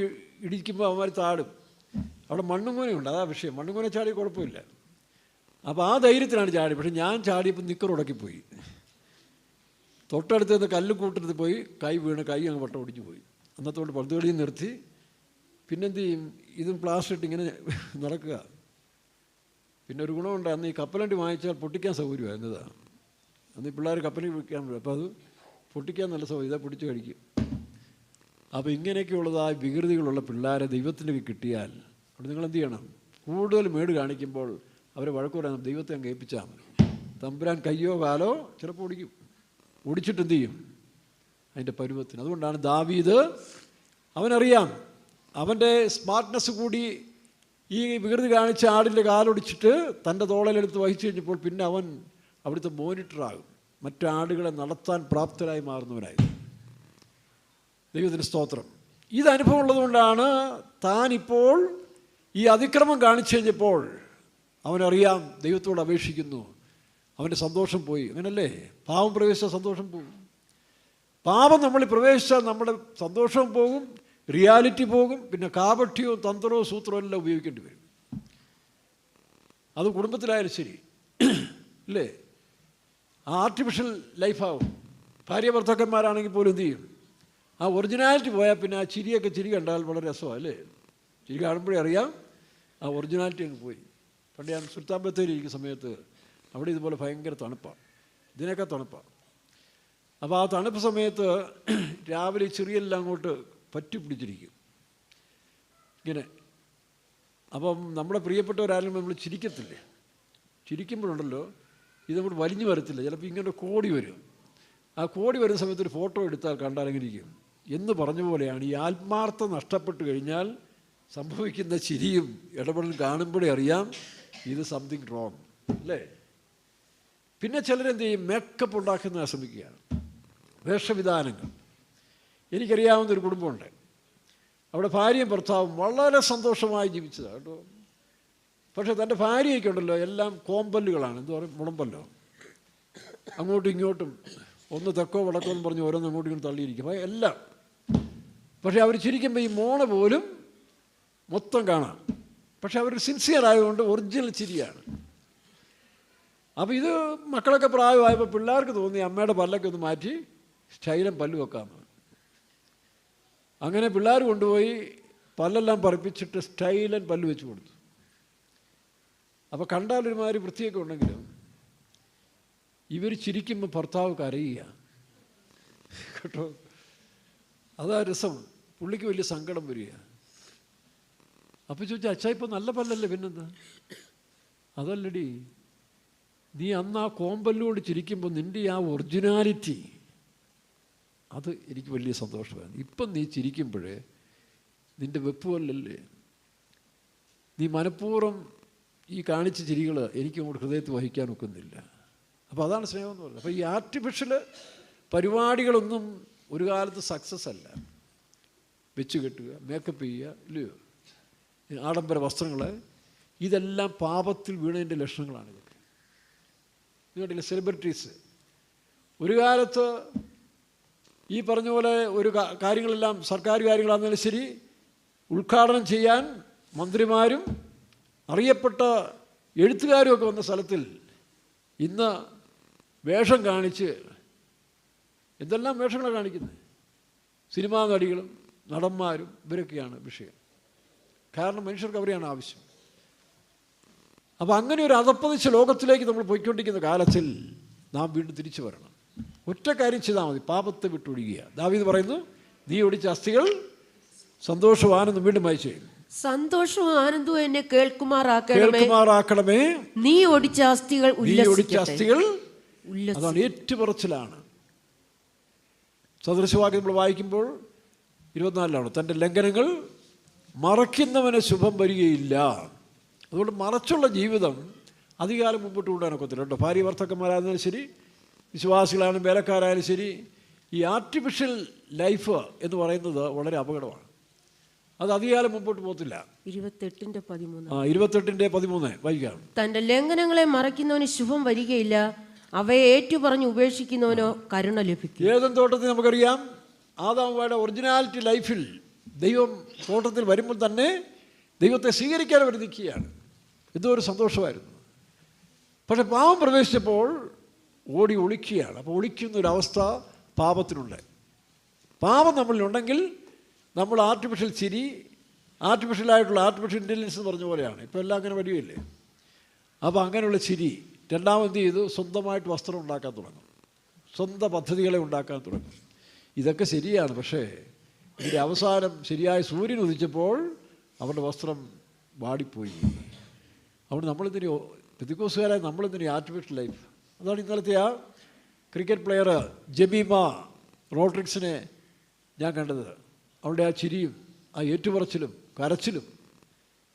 ഇടിക്കുമ്പോൾ അവന്മാർ താടും. അവിടെ മണ്ണുങ്ങൂനയുണ്ട്, അതാ വിഷയം. മണ്ണുങ്ങൂനെ ചാടി കുഴപ്പമില്ല. അപ്പോൾ ആ ധൈര്യത്തിലാണ് ചാടി. പക്ഷെ ഞാൻ ചാടിയപ്പോൾ നിക്കർ ഉടക്കിപ്പോയി. തൊട്ടടുത്ത് നിന്ന് കല്ല് കൂട്ടടുത്ത് പോയി കൈ വീണ് കൈ അങ്ങ് വട്ടം ഒടിഞ്ഞു പോയി. അന്നത്തോണ്ട് പന്ത് കളിയും നിർത്തി. പിന്നെന്ത് ചെയ്യും, ഇതും പ്ലാസ്റ്റർ ഇട്ട് ഇങ്ങനെ നടക്കുക. പിന്നെ ഒരു ഗുണമുണ്ട്, അന്ന് ഈ കപ്പലണ്ടി വാങ്ങിച്ചാൽ പൊട്ടിക്കാൻ സൗകര്യമാണ് എന്നതാണ്. അന്ന് ഈ പിള്ളേർ കപ്പലണ്ടി വിൽക്കാൻ പറ്റും, അപ്പോൾ അത് പൊട്ടിക്കാൻ നല്ല സൗകര്യം, ഇതാ പൊട്ടിച്ച് കഴിക്കും. അപ്പോൾ ഇങ്ങനെയൊക്കെയുള്ളതായ വികൃതികളുള്ള പിള്ളേരെ ദൈവത്തിൻ്റെ കിട്ടിയാൽ അവിടെ നിങ്ങളെന്ത് ചെയ്യണം, കൂടുതൽ മേട് കാണിക്കുമ്പോൾ അവരെ വഴക്ക് പറയാൻ ദൈവത്തെ അങ്ങ് ഏൽപ്പിച്ചാൽ മതി. തമ്പുരാൻ കയ്യോ കാലോ ചിലപ്പോൾ ഓടിക്കും. ഓടിച്ചിട്ട് എന്ത് ചെയ്യും, അതിൻ്റെ പരുവത്തിന്. അതുകൊണ്ടാണ് ദാവീദ്, അവനറിയാം അവൻ്റെ സ്മാർട്ട്നെസ് കൂടി ഈ വികൃതി കാണിച്ച ആടിൻ്റെ കാലൊടിച്ചിട്ട് തൻ്റെ തോളലെടുത്ത് വഹിച്ചു കഴിഞ്ഞപ്പോൾ പിന്നെ അവൻ അവിടുത്തെ മോണിറ്ററാകും, മറ്റാടുകളെ നടത്താൻ പ്രാപ്തരായി മാറുന്നവനായി. ദൈവത്തിന് സ്തോത്രം. ഇതനുഭവം ഉള്ളതുകൊണ്ടാണ് താനിപ്പോൾ ഈ അതിക്രമം കാണിച്ചു കഴിഞ്ഞപ്പോൾ അവനറിയാം ദൈവത്തോട് അപേക്ഷിക്കുന്നു, അവൻ്റെ സന്തോഷം പോയി. അങ്ങനല്ലേ, പാപം പ്രവേശിച്ച സന്തോഷം പോകും. പാപം നമ്മളിൽ പ്രവേശിച്ചാൽ നമ്മുടെ സന്തോഷവും പോകും, റിയാലിറ്റി പോകും, പിന്നെ കാപട്യവും തന്ത്രവും സൂത്രവും എല്ലാം ഉപയോഗിക്കേണ്ടി വരും. അത് കുടുംബത്തിലായാലും ശരി അല്ലേ, ആർട്ടിഫിഷ്യൽ ലൈഫാവും. ഭാര്യ ഭർത്താക്കന്മാരാണെങ്കിൽ പോലും എന്ത് ചെയ്യും, ആ ഒറിജിനാലിറ്റി പോയാൽ പിന്നെ ആ ചിരി കണ്ടാൽ വളരെ രസമാണ് അല്ലേ. ചിരി കാണുമ്പോഴേ അറിയാം ആ ഒറിജിനാലിറ്റി അങ്ങ് പോയി. പണ്ട് ഞാൻ സുൽത്താൻ ബത്തേരിയിരിക്കുന്ന സമയത്ത് അവിടെ ഇതുപോലെ ഭയങ്കര തണുപ്പാണ്, ഇതിനൊക്കെ തണുപ്പാണ്. അപ്പോൾ ആ തണുപ്പ് സമയത്ത് രാവിലെ ചെറിയെല്ലാം അങ്ങോട്ട് പറ്റി പിടിച്ചിരിക്കും ഇങ്ങനെ. അപ്പം നമ്മുടെ പ്രിയപ്പെട്ടവരാരും നമ്മൾ ചിരിക്കത്തില്ലേ, ചിരിക്കുമ്പോഴുണ്ടല്ലോ ഇതങ്ങോട്ട് വലിഞ്ഞു വരത്തില്ല, ചിലപ്പോൾ ഇങ്ങനെ കോടി വരും. ആ കോടി വരുന്ന സമയത്ത് ഒരു ഫോട്ടോ എടുത്താൽ കണ്ടാലെങ്കിലിരിക്കും എന്ന് പറഞ്ഞ പോലെയാണ് ഈ ആത്മാർത്ഥത നഷ്ടപ്പെട്ട് കഴിഞ്ഞാൽ സംഭവിക്കുന്ന ചിരിയും ഇടപെടലും കാണുമ്പോഴേ അറിയാം ഇത് സംതിങ് റോങ് അല്ലേ. പിന്നെ ചിലരെന്ത് ചെയ്യും, മേക്കപ്പ് ഉണ്ടാക്കുന്ന ശ്രമിക്കുകയാണ്, വേഷവിധാനങ്ങൾ. എനിക്കറിയാവുന്നൊരു കുടുംബമുണ്ട്, അവിടെ ഭാര്യയും ഭർത്താവും വളരെ സന്തോഷമായി ജീവിച്ചതാണ് കേട്ടോ. പക്ഷേ തൻ്റെ ഭാര്യയൊക്കെ ഉണ്ടല്ലോ എല്ലാം കോമ്പല്ലുകളാണ്, എന്താ പറയുക, മുളമ്പല്ലോ, അങ്ങോട്ടും ഇങ്ങോട്ടും ഒന്ന് തെക്കോ വടക്കോ എന്ന് പറഞ്ഞ് ഓരോന്ന് അങ്ങോട്ടും ഇങ്ങോട്ടും തള്ളിയിരിക്കും എല്ലാം. പക്ഷേ അവർ ചിരിക്കുമ്പോൾ ഈ മോണ പോലും മൊത്തം കാണാം. പക്ഷെ അവർ സിൻസിയർ ആയതുകൊണ്ട് ഒറിജിനൽ ചിരിയാണ്. അപ്പോൾ ഇത് മക്കളൊക്കെ പ്രായമായപ്പോൾ പിള്ളേർക്ക് തോന്നി അമ്മയുടെ പല്ലൊക്കെ ഒന്ന് മാറ്റി സ്റ്റൈലം പല്ല് വെക്കാമെന്ന്. അങ്ങനെ പിള്ളേർ കൊണ്ടുപോയി പല്ലെല്ലാം പറപ്പിച്ചിട്ട് സ്റ്റൈലൻ പല്ല് വെച്ച് കൊടുത്തു. അപ്പോൾ കണ്ടാലൊരുമാതിരി വൃത്തിയൊക്കെ ഉണ്ടെങ്കിലും ഇവർ ചിരിക്കുമ്പോൾ ഭർത്താവ് കരയുക കേട്ടോ. അതാ രസം. പുള്ളിക്ക് വലിയ സങ്കടം വരിക. അപ്പോൾ ചോദിച്ചാൽ അച്ഛാ ഇപ്പം നല്ല പല്ലല്ലേ പിന്നെന്താ? അതല്ലടി, നീ അന്ന് ആ കോമ്പല്ലോട് ചിരിക്കുമ്പോൾ നിൻ്റെ ആ ഒറിജിനാലിറ്റി അത് എനിക്ക് വലിയ സന്തോഷമാണ്. ഇപ്പം നീ ചിരിക്കുമ്പോഴേ നിൻ്റെ വെപ്പുവല്ലല്ലേ, നീ മനഃപൂർവ്വം ഈ കാണിച്ച ചിരികൾ എനിക്ക് അങ്ങോട്ട് ഹൃദയത്തിൽ വഹിക്കാൻ ഒക്കുന്നില്ല. അപ്പോൾ അതാണ് സ്നേഹം എന്ന് പറയുന്നത്. അപ്പോൾ ഈ ആർട്ടിഫിഷ്യൽ പരിപാടികളൊന്നും ഒരു കാലത്ത് സക്സസ് അല്ല. വെച്ച് കെട്ടുക, മേക്കപ്പ് ചെയ്യുക, ഇല്ലയോ, ആഡംബര വസ്ത്രങ്ങൾ, ഇതെല്ലാം പാപത്തിൽ വീണതിൻ്റെ ലക്ഷണങ്ങളാണ്. ഇതൊക്കെ നിങ്ങളുടെ സെലിബ്രിറ്റീസ് ഒരു കാലത്ത് ഈ പറഞ്ഞ പോലെ ഒരു കാര്യങ്ങളെല്ലാം സർക്കാർ കാര്യങ്ങളാണെന്നാലും ശരി, ഉദ്ഘാടനം ചെയ്യാൻ മന്ത്രിമാരും അറിയപ്പെട്ട എഴുത്തുകാരും ഒക്കെ വന്ന സ്ഥലത്തിൽ ഇന്ന് വേഷം കാണിച്ച് എന്തെല്ലാം വേഷങ്ങളാണ് കാണിക്കുന്നത്. സിനിമാ നടികളും നടന്മാരും ഇവരൊക്കെയാണ് വിഷയം. കാരണം മനുഷ്യർക്ക് അവരെയാണ് ആവശ്യം. അപ്പോൾ അങ്ങനെ ഒരു അധപ്പതിച്ച ലോകത്തിലേക്ക് നമ്മൾ പോയിക്കൊണ്ടിരിക്കുന്ന കാലത്തിൽ നാം വീണ്ടും തിരിച്ചു വരണം. ഒറ്റ കാര്യം ചെയ്താൽ മതി, പാപത്തെ വിട്ടൊഴിയുക. ദാവീദ് പറയുന്നു, നീ ഒടിച്ച അസ്ഥികൾ സന്തോഷവും ആനന്ദം വീണ്ടും വായിച്ചു. സന്തോഷവും ആനന്ദവും എന്നെ കേൾക്കുമാറാക്കണമേ. നീ ഒടിച്ച അസ്ഥികൾ അതാണ് ഏറ്റുപറച്ചിലാണ്. സദൃശവാക്യം നമ്മൾ വായിക്കുമ്പോൾ 24 തൻ്റെ ലംഘനങ്ങൾ മറയ്ക്കുന്നവന് ശുഭം വരികയില്ല. അതുകൊണ്ട് മറച്ചുള്ള ജീവിതം അധികാലം മുമ്പോട്ട് കൊണ്ടുപോകാനൊക്കത്തില്ല കേട്ടോ. ഭാര്യ ഭർത്താക്കന്മാരായാലും ശരി, വിശ്വാസികളായാലും വേലക്കാരായാലും ശരി, ഈ ആർട്ടിഫിഷ്യൽ ലൈഫ് എന്ന് പറയുന്നത് വളരെ അപകടമാണ്. അത് അധികാലം മുമ്പോട്ട് പോകത്തില്ല. 28:13 വായിക്കാം. തന്റെ ലംഘനങ്ങളെ മറയ്ക്കുന്നവന് ശുഭം വരികയില്ല, അവയെ ഏറ്റുപറഞ്ഞ് ഉപേക്ഷിക്കുന്നവനോ കരുണ ലഭിക്കും. ഏദൻ തോട്ടത്തിൽ നമുക്കറിയാം, ആദാമുടെ ഒറിജിനാലിറ്റി ലൈഫിൽ ദൈവം തോട്ടത്തിൽ വരുമ്പോൾ തന്നെ ദൈവത്തെ സ്വീകരിക്കാൻ അവർ നിൽക്കുകയാണ്. എന്തോ ഒരു സന്തോഷമായിരുന്നു. പക്ഷെ പാപം പ്രവേശിച്ചപ്പോൾ ഓടി ഒളിക്കുകയാണ്. അപ്പോൾ ഒളിക്കുന്നൊരവസ്ഥ പാപത്തിനുണ്ട്. പാപം നമ്മളിലുണ്ടെങ്കിൽ നമ്മൾ ആർട്ടിഫിഷ്യൽ ചിരി, ആർട്ടിഫിഷ്യലായിട്ടുള്ള ആർട്ടിഫിഷ്യൽ ഇൻ്റലിജൻസ് എന്ന് പറഞ്ഞ പോലെയാണ്. ഇപ്പോൾ എല്ലാം അങ്ങനെ വരികയില്ലേ. അപ്പോൾ അങ്ങനെയുള്ള ചിരി. രണ്ടാമത് ചെയ്തു, സ്വന്തമായിട്ട് വസ്ത്രം ഉണ്ടാക്കാൻ തുടങ്ങും, സ്വന്തം പദ്ധതികളെ ഉണ്ടാക്കാൻ തുടങ്ങും. ഇതൊക്കെ ശരിയാണ്. പക്ഷേ ഇതിൻ്റെ അവസാനം ശരിയായ സൂര്യൻ ഉദിച്ചപ്പോൾ അവരുടെ വസ്ത്രം വാടിപ്പോയി. അവിടെ നമ്മളെന്തിനു പെന്തിക്കോസുകാരായ നമ്മളെന്തിനു ആർട്ടിഫിഷ്യൽ ലൈഫ്. അതാണ് ഇന്നലത്തെ ആ ക്രിക്കറ്റ് പ്ലെയർ ജമീമ റോഡ്രിക്സിനെ ഞാൻ കണ്ടത്. അവളുടെ ആ ചിരിയും ആ ഏറ്റുപറച്ചിലും കരച്ചിലും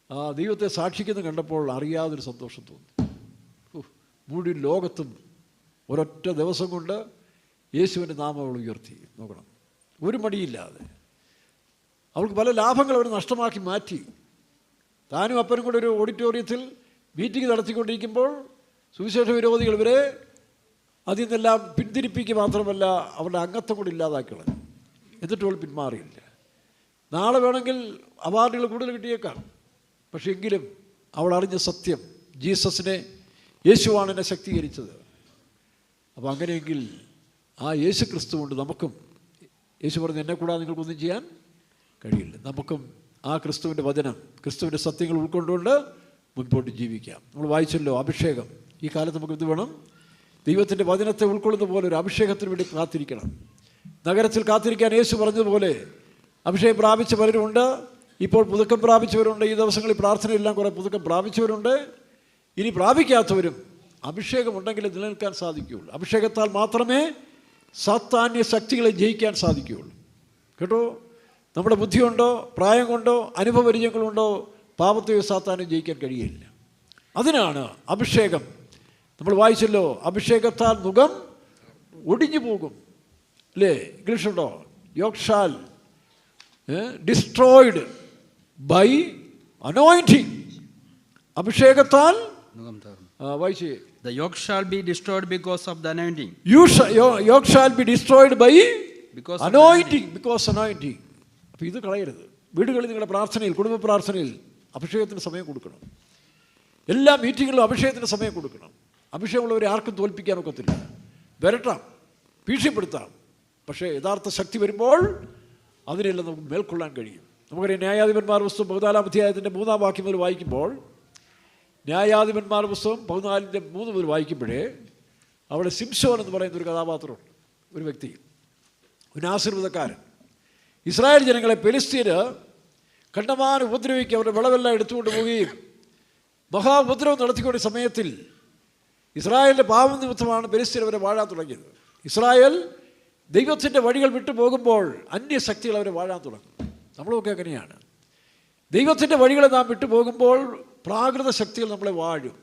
ആ ദൈവത്തെ സാക്ഷിക്കുന്നത് കണ്ടപ്പോൾ അറിയാതൊരു സന്തോഷം തോന്നി. മുഴുവൻ ലോകത്തും ഒരൊറ്റ ദിവസം കൊണ്ട് യേശുവിൻ്റെ നാമം അവൾ ഉയർത്തി. നോക്കണം, ഒരു മടിയില്ലാതെ. അവൾക്ക് പല ലാഭങ്ങൾ അവർ നഷ്ടമാക്കി മാറ്റി. താനും അപ്പനും കൂടെ ഒരു ഓഡിറ്റോറിയത്തിൽ മീറ്റിംഗ് നടത്തിക്കൊണ്ടിരിക്കുമ്പോൾ സുവിശേഷ വിരോധികൾ ഇവരെ അതിൽ നിന്നെല്ലാം പിന്തിരിപ്പിക്കുക മാത്രമല്ല അവരുടെ അംഗത്വം കൂടി ഇല്ലാതാക്കി കളഞ്ഞു. എന്നിട്ട് അവൾ പിന്മാറിയില്ല. നാളെ വേണമെങ്കിൽ അവാർഡുകൾ കൂടുതൽ കിട്ടിയേക്കാം. പക്ഷെ എങ്കിലും അവൾ അറിഞ്ഞ സത്യം, ജീസസിനെ, യേശുവാണ് എന്നെ ശക്തീകരിച്ചത്. അപ്പോൾ അങ്ങനെയെങ്കിൽ ആ യേശു ക്രിസ്തു കൊണ്ട് നമുക്കും, യേശു പറഞ്ഞ് എന്നെ കൂടാതെ നിങ്ങൾക്കൊന്നും ചെയ്യാൻ കഴിയില്ല, നമുക്കും ആ ക്രിസ്തുവിൻ്റെ വചനം, ക്രിസ്തുവിൻ്റെ സത്യങ്ങൾ ഉൾക്കൊണ്ടുകൊണ്ട് മുൻപോട്ട് ജീവിക്കാം. നമ്മൾ വായിച്ചല്ലോ അഭിഷേകം. ഈ കാലത്ത് നമുക്ക് ഇത് വേണം, ദൈവത്തിൻ്റെ വചനത്തെ ഉൾക്കൊള്ളുന്ന പോലെ ഒരു അഭിഷേകത്തിന് വേണ്ടി കാത്തിരിക്കണം. നഗരത്തിൽ കാത്തിരിക്കാൻ യേശു പറഞ്ഞതുപോലെ അഭിഷേകം പ്രാപിച്ച പലരുമുണ്ട്, ഇപ്പോൾ പുതുക്കം പ്രാപിച്ചവരുണ്ട്. ഈ ദിവസങ്ങളിൽ പ്രാർത്ഥനയെല്ലാം കുറേ പുതുക്കം പ്രാപിച്ചവരുണ്ട്. ഇനി പ്രാപിക്കാത്തവരും അഭിഷേകമുണ്ടെങ്കിൽ നിലനിൽക്കാൻ സാധിക്കുകയുള്ളൂ. അഭിഷേകത്താൽ മാത്രമേ സാത്താന്യ ശക്തികളെ ജയിക്കാൻ സാധിക്കുകയുള്ളൂ കേട്ടോ. നമ്മുടെ ബുദ്ധി കൊണ്ടോ പ്രായം കൊണ്ടോ അനുഭവപരിചയങ്ങളുണ്ടോ പാപത്തെയോ സാത്താനും ജയിക്കാൻ കഴിയില്ല. അതിനാണ് അഭിഷേകം. നമ്മൾ വായിച്ചല്ലോ, അഭിഷേകത്താൽ മുഖം ഒടിഞ്ഞു പോകും അല്ലേ? ഇംഗ്ലീഷുണ്ടോ? യോഗ്ഷാൽ ഡിസ്ട്രോയിഡ് ബൈ അനോയിന്റിങ്. അഭിഷേകത്താൽ വായിച്ചേ. The yoke shall be destroyed because of the anointing. Yoke shall be destroyed by anointing. Because anointing. അപ്പോൾ ഇത് കളയരുത്. വീടുകളിൽ നിങ്ങളുടെ പ്രാർത്ഥനയിൽ, കുടുംബ പ്രാർത്ഥനയിൽ അഭിഷേകത്തിന് സമയം കൊടുക്കണം. എല്ലാ മീറ്റിങ്ങിലും അഭിഷേകത്തിന് സമയം കൊടുക്കണം. അഭിഷേകമുള്ളവരെ ആർക്കും തോൽപ്പിക്കാൻ ഒക്കത്തില്ല. വരട്ടാം, ഭീഷണിപ്പെടുത്താം, പക്ഷേ യഥാർത്ഥ ശക്തി വരുമ്പോൾ അതിനെല്ലാം നമുക്ക് മേൽക്കൊള്ളാൻ കഴിയും. നമുക്കറിയാം, ന്യായാധിപന്മാർ പുസ്തകം 14-ാം അധ്യായത്തിൻ്റെ 3-ാം വാക്യം മുതൽ വായിക്കുമ്പോൾ ന്യായാധിപന്മാരുടെ പുസ്തകം 14:3 മുതൽ വായിക്കുമ്പോഴേ അവിടെ സിംസോൻ എന്ന് പറയുന്ന ഒരു കഥാപാത്രമുണ്ട്, ഒരു വ്യക്തി, ഒരു ആശീർവാദക്കാരൻ. ഇസ്രായേൽ ജനങ്ങളെ ഫെലിസ്ത്യർ കണ്ടമാനം ഉപദ്രവിക്കുക, അവരുടെ വിളവെല്ലാം എടുത്തുകൊണ്ട് പോവുകയും മഹാ ഉപദ്രവം നടത്തിക്കൊണ്ട സമയത്തിൽ ഇസ്രായേലിൻ്റെ പാപം നിമിത്തമാണ് ഫെലിസ്ത്യർ അവരെ വാഴാൻ തുടങ്ങിയത്. ഇസ്രായേൽ ദൈവത്തിൻ്റെ വഴികൾ വിട്ടു പോകുമ്പോൾ അന്യശക്തികൾ അവരെ വാഴാൻ തുടങ്ങും. നമ്മളൊക്കെ അങ്ങനെയാണ്. ദൈവത്തിൻ്റെ വഴികളെ നാം വിട്ടു പോകുമ്പോൾ പ്രാകൃത ശക്തികൾ നമ്മളെ വാഴും.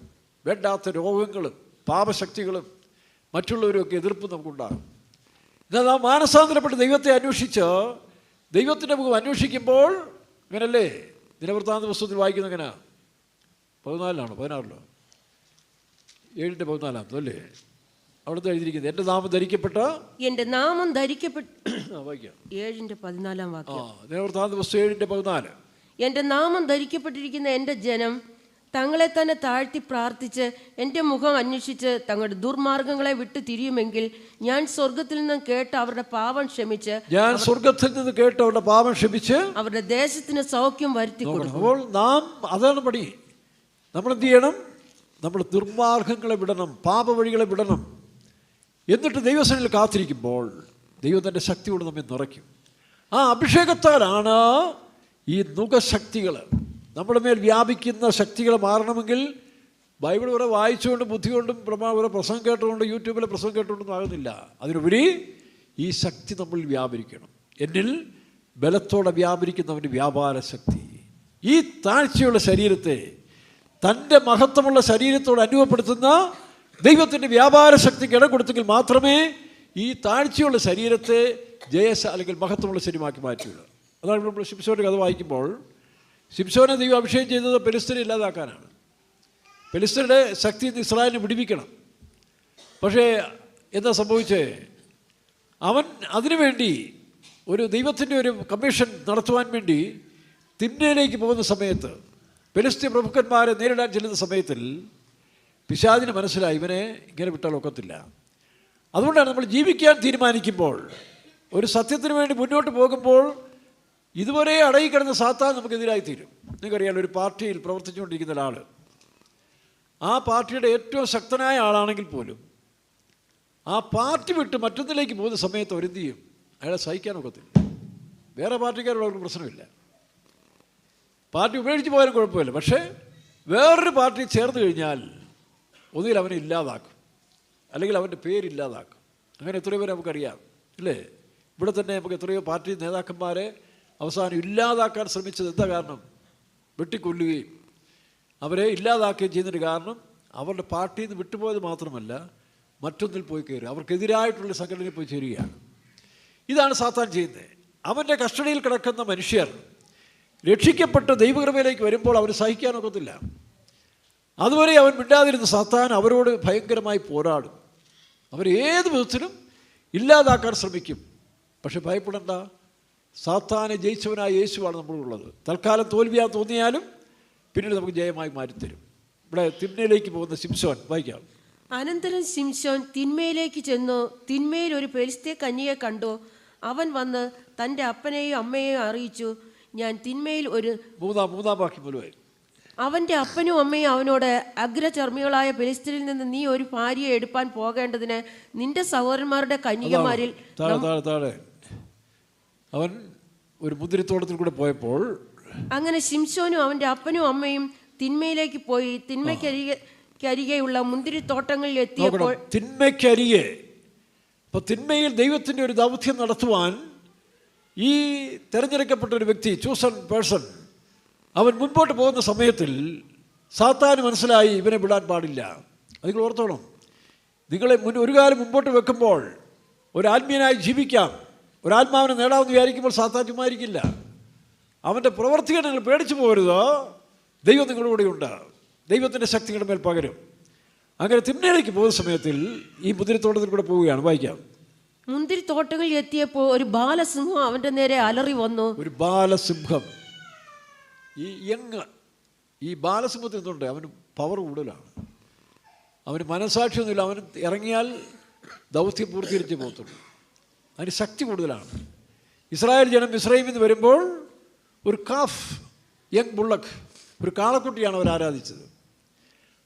വേണ്ടാത്ത രോഗങ്ങളും പാപശക്തികളും മറ്റുള്ളവരുമൊക്കെ എതിർപ്പ് നമുക്കുണ്ടാകും. എന്നാൽ നാം മാനസാന്തരപ്പെട്ട് ദൈവത്തെ അന്വേഷിച്ച് ദൈവത്തിൻ്റെ മുഖം അന്വേഷിക്കുമ്പോൾ ഇങ്ങനല്ലേ ദിനവൃത്താന്ത പുസ്തകത്തിൽ വായിക്കുന്ന എങ്ങനെ 14 16 7:14 അല്ലേ അവിടുത്തെ എഴുതിയിരിക്കുന്നത്, എൻ്റെ നാമം ധരിക്കപ്പെട്ട വായിക്കാം 7:14 വാക്യം. ദിനവൃത്താന്ത പുസ്തകം 7:14 എൻ്റെ നാമം ധരിക്കപ്പെട്ടിരിക്കുന്ന എൻ്റെ ജനം തങ്ങളെ തന്നെ താഴ്ത്തി പ്രാർത്ഥിച്ച് എൻ്റെ മുഖം അന്വേഷിച്ച് തങ്ങളുടെ ദുർമാർഗങ്ങളെ വിട്ടു തിരിയുമെങ്കിൽ ഞാൻ സ്വർഗത്തിൽ നിന്ന് കേട്ട് അവരുടെ പാപം ക്ഷമിച്ച് അവരുടെ ദേശത്തിന് സൗഖ്യം വരുത്തി കൊടുക്കും. അപ്പോൾ നാം അതാണ് പണി. നമ്മൾ എന്ത് ചെയ്യണം? നമ്മൾ ദുർമാർഗങ്ങളെ വിടണം, പാപവഴികളെ വിടണം. എന്നിട്ട് ദൈവസന്നിധിയിൽ കാത്തിരിക്കുമ്പോൾ ദൈവം തൻ്റെ ശക്തിയോട് നമ്മെ നിറയ്ക്കും. ആ അഭിഷേകത്താലാണ് ഈ നുകശക്തികൾ നമ്മുടെ മേൽ വ്യാപിക്കുന്ന ശക്തികൾ മാറണമെങ്കിൽ ബൈബിൾ കുറെ വായിച്ചുകൊണ്ടും ബുദ്ധി കൊണ്ടും കുറെ പ്രസംഗം കേട്ടുകൊണ്ട് യൂട്യൂബിലെ പ്രസംഗം കേട്ടുകൊണ്ടൊന്നും ആകുന്നില്ല. അതിനുപരി ഈ ശക്തി നമ്മൾ വ്യാപരിക്കണം. എന്നിൽ ബലത്തോടെ വ്യാപരിക്കുന്നവൻ്റെ വ്യാപാര ശക്തി ഈ താഴ്ചയുള്ള ശരീരത്തെ തൻ്റെ മഹത്വമുള്ള ശരീരത്തോട് അനുഭവപ്പെടുത്തുന്ന ദൈവത്തിൻ്റെ വ്യാപാര ശക്തിക്ക് ഇടം കൊടുത്തെങ്കിൽ മാത്രമേ ഈ താഴ്ചയുള്ള ശരീരത്തെ അല്ലെങ്കിൽ മഹത്വമുള്ള ശരീരമാക്കി മാറ്റുകയുള്ളൂ. അതാണ് നമ്മൾ ശിംശോൻ്റെ കഥ വായിക്കുമ്പോൾ ശിംശോനെ ദൈവം അഭിഷേകം ചെയ്തത് ഫെലിസ്ത്യരെ ഇല്ലാതാക്കാനാണ്. ഫെലിസ്ത്യരുടെ ശക്തി ഇസ്രായേലിനെ വിടിവിക്കണം. പക്ഷേ എന്താ സംഭവിച്ചേ? അവൻ അതിനുവേണ്ടി ഒരു ദൈവത്തിൻ്റെ ഒരു കമ്മീഷൻ നടത്തുവാൻ വേണ്ടി തിമ്നയിലേക്ക് പോകുന്ന സമയത്ത്, ഫെലിസ്ത്യ പ്രഭുക്കന്മാരെ നേരിടാൻ ചെല്ലുന്ന സമയത്തിൽ പിശാചിന് മനസ്സിലായി ഇവനെ ഇങ്ങനെ വിട്ടാൽ ഒക്കത്തില്ല. അതുകൊണ്ടാണ് നമ്മൾ ജീവിക്കാൻ തീരുമാനിക്കുമ്പോൾ, ഒരു സത്യത്തിന് വേണ്ടി മുന്നോട്ട് പോകുമ്പോൾ ഇതുവരെ അടങ്ങിക്കിടന്ന സാത്താൻ നമുക്കെതിരായി തീരും. നിങ്ങൾക്കറിയാലോ, ഒരു പാർട്ടിയിൽ പ്രവർത്തിച്ചുകൊണ്ടിരിക്കുന്ന ഒരാൾ ആ പാർട്ടിയുടെ ഏറ്റവും ശക്തനായ ആളാണെങ്കിൽ പോലും ആ പാർട്ടി വിട്ട് മറ്റൊന്നിലേക്ക് പോകുന്ന സമയത്ത് അവരെന്ത് ചെയ്യും? അയാളെ സഹിക്കാനൊക്കത്തില്ല. വേറെ പാർട്ടിക്കാരുള്ളവർക്ക് പ്രശ്നമില്ല, പാർട്ടി ഉപേക്ഷിച്ച് പോയാലും കുഴപ്പമില്ല. പക്ഷേ വേറൊരു പാർട്ടി ചേർന്ന് കഴിഞ്ഞാൽ ഒന്നുകിൽ അവനെ ഇല്ലാതാക്കും, അല്ലെങ്കിൽ അവൻ്റെ പേരില്ലാതാക്കും. അങ്ങനെ എത്രയോ പേര് നമുക്കറിയാം ഇല്ലേ? ഇവിടെ തന്നെ നമുക്ക് എത്രയോ പാർട്ടി നേതാക്കന്മാരെ അവസാനം ഇല്ലാതാക്കാൻ ശ്രമിച്ചത് എന്താ കാരണം? വെട്ടിക്കൊല്ലുകയും അവരെ ഇല്ലാതാക്കുകയും ചെയ്യുന്നതിന് കാരണം അവരുടെ പാർട്ടിയിൽ നിന്ന് വിട്ടുപോയത് മാത്രമല്ല, മറ്റൊന്നിൽ പോയി കയറുക, അവർക്കെതിരായിട്ടുള്ള സംഘടനയിൽ പോയി ചേരുകയാണ്. ഇതാണ് സാത്താൻ ചെയ്യുന്നത്. അവൻ്റെ കസ്റ്റഡിയിൽ കിടക്കുന്ന മനുഷ്യർ രക്ഷിക്കപ്പെട്ട് ദൈവകൃപയിലേക്ക് വരുമ്പോൾ അവർ സഹിക്കാനൊക്കത്തില്ല. അതുവരെ അവൻ മിണ്ടാതിരുന്ന സാത്താൻ അവരോട് ഭയങ്കരമായി പോരാടും. അവരേത് വിധത്തിലും ഇല്ലാതാക്കാൻ ശ്രമിക്കും. പക്ഷെ ഭയപ്പെടേണ്ട, സാത്താനെ ജയിച്ചവനായ യേശുവാണ് നമ്മളുള്ളത്. തൽക്കാലം തോൽവിയാൻ തോന്നിയാലും പിന്നീട് നമുക്ക് ജയമായി മാറ്റിത്തരും. ഇവിടെ തിന്മയിലേക്ക് പോകുന്ന ശിംശോൻ വായിക്കാം. അനന്തരം ശിംശോൻ തിന്മയിലേക്ക് ചെന്നു. തിന്മയിൽ ഒരു ഫെലിസ്ത്യ കന്യകയെ കണ്ടു. അവൻ വന്ന് തൻ്റെ അപ്പനെയും അമ്മയെയും അറിയിച്ചു, ഞാൻ തിന്മയിൽ ഒരു മൂന്നാം വാക്യം പോലുമായി. അവൻ്റെ അപ്പനും അമ്മയും അവനോട്, അഗ്രചർമ്മികളായ ഫെലിസ്ത്യരിൽ നിന്ന് നീ ഒരു ഭാര്യയെ എടുപ്പാൻ പോകേണ്ടതിന് നിന്റെ സഹോദരന്മാരുടെ കന്യകമാരിൽ താഴെ അവൻ ഒരു മുന്തിരിത്തോട്ടത്തിൽ കൂടെ പോയപ്പോൾ അങ്ങനെ ശിംശോനും അവൻ്റെ അപ്പനും അമ്മയും തിന്മയിലേക്ക് പോയി. തിന്മയ്ക്കരികെയുള്ള മുന്തിരിത്തോട്ടങ്ങളിൽ എത്തിയപ്പോൾ തിന്മയ്ക്കരികെ, അപ്പോൾ തിന്മയിൽ ദൈവത്തിൻ്റെ ഒരു ദൗത്യം നടത്തുവാൻ ഈ തിരഞ്ഞെടുക്കപ്പെട്ട ഒരു വ്യക്തി, ചൂസൺ പേഴ്സൺ, അവൻ മുൻപോട്ട് പോകുന്ന സമയത്തിൽ സാത്താന് മനസ്സിലായി ഇവനെ വിടാൻ പാടില്ല. അത് നിങ്ങൾ ഓർത്തോണം. നിങ്ങളെ ഒരു കാലം മുമ്പോട്ട് വെക്കുമ്പോൾ ഒരു ആത്മീയനായി ജീവിക്കാം, ഒരാത്മാവിനെ നേടാമെന്ന് വിചാരിക്കുമ്പോൾ സാത്താൻ ചുമ്മാരിക്കില്ല. അവൻ്റെ പ്രവർത്തികൾ നിങ്ങൾ പേടിച്ചു പോകരുത്. ദൈവം നിങ്ങളുടെ കൂടെയുണ്ട്, ദൈവത്തിൻ്റെ ശക്തികളുടെ മേൽ പകരും. അങ്ങനെ തിന്മയിലേക്ക് പോകുന്ന സമയത്തിൽ ഈ മുന്തിരിത്തോട്ടത്തിൽ കൂടെ പോവുകയാണ്. വായിക്കാം. മുന്തിരിത്തോട്ടങ്ങളിൽ എത്തിയപ്പോൾ ഒരു ബാലസിംഹം അവൻ്റെ നേരെ അലറി വന്നു. ഒരു ബാലസിംഹം. ഈ ബാലസിംഹത്തിൽ നിന്നുണ്ട് അവന് പവർ കൂടുതലാണ്, അവന് മനസാക്ഷിയൊന്നുമില്ല. അവന് ഇറങ്ങിയാൽ ദൗത്യം പൂർത്തീകരിച്ച് പോകത്തുള്ളൂ. അതിന് ശക്തി കൂടുതലാണ്. ഇസ്രായേൽ ജനം മിസ്രൈമിൽ നിന്ന് വരുമ്പോൾ ഒരു കാഫ്, യങ് ബുള്ളക്ക്, ഒരു കാളക്കുട്ടിയാണ് അവർ ആരാധിച്ചത്.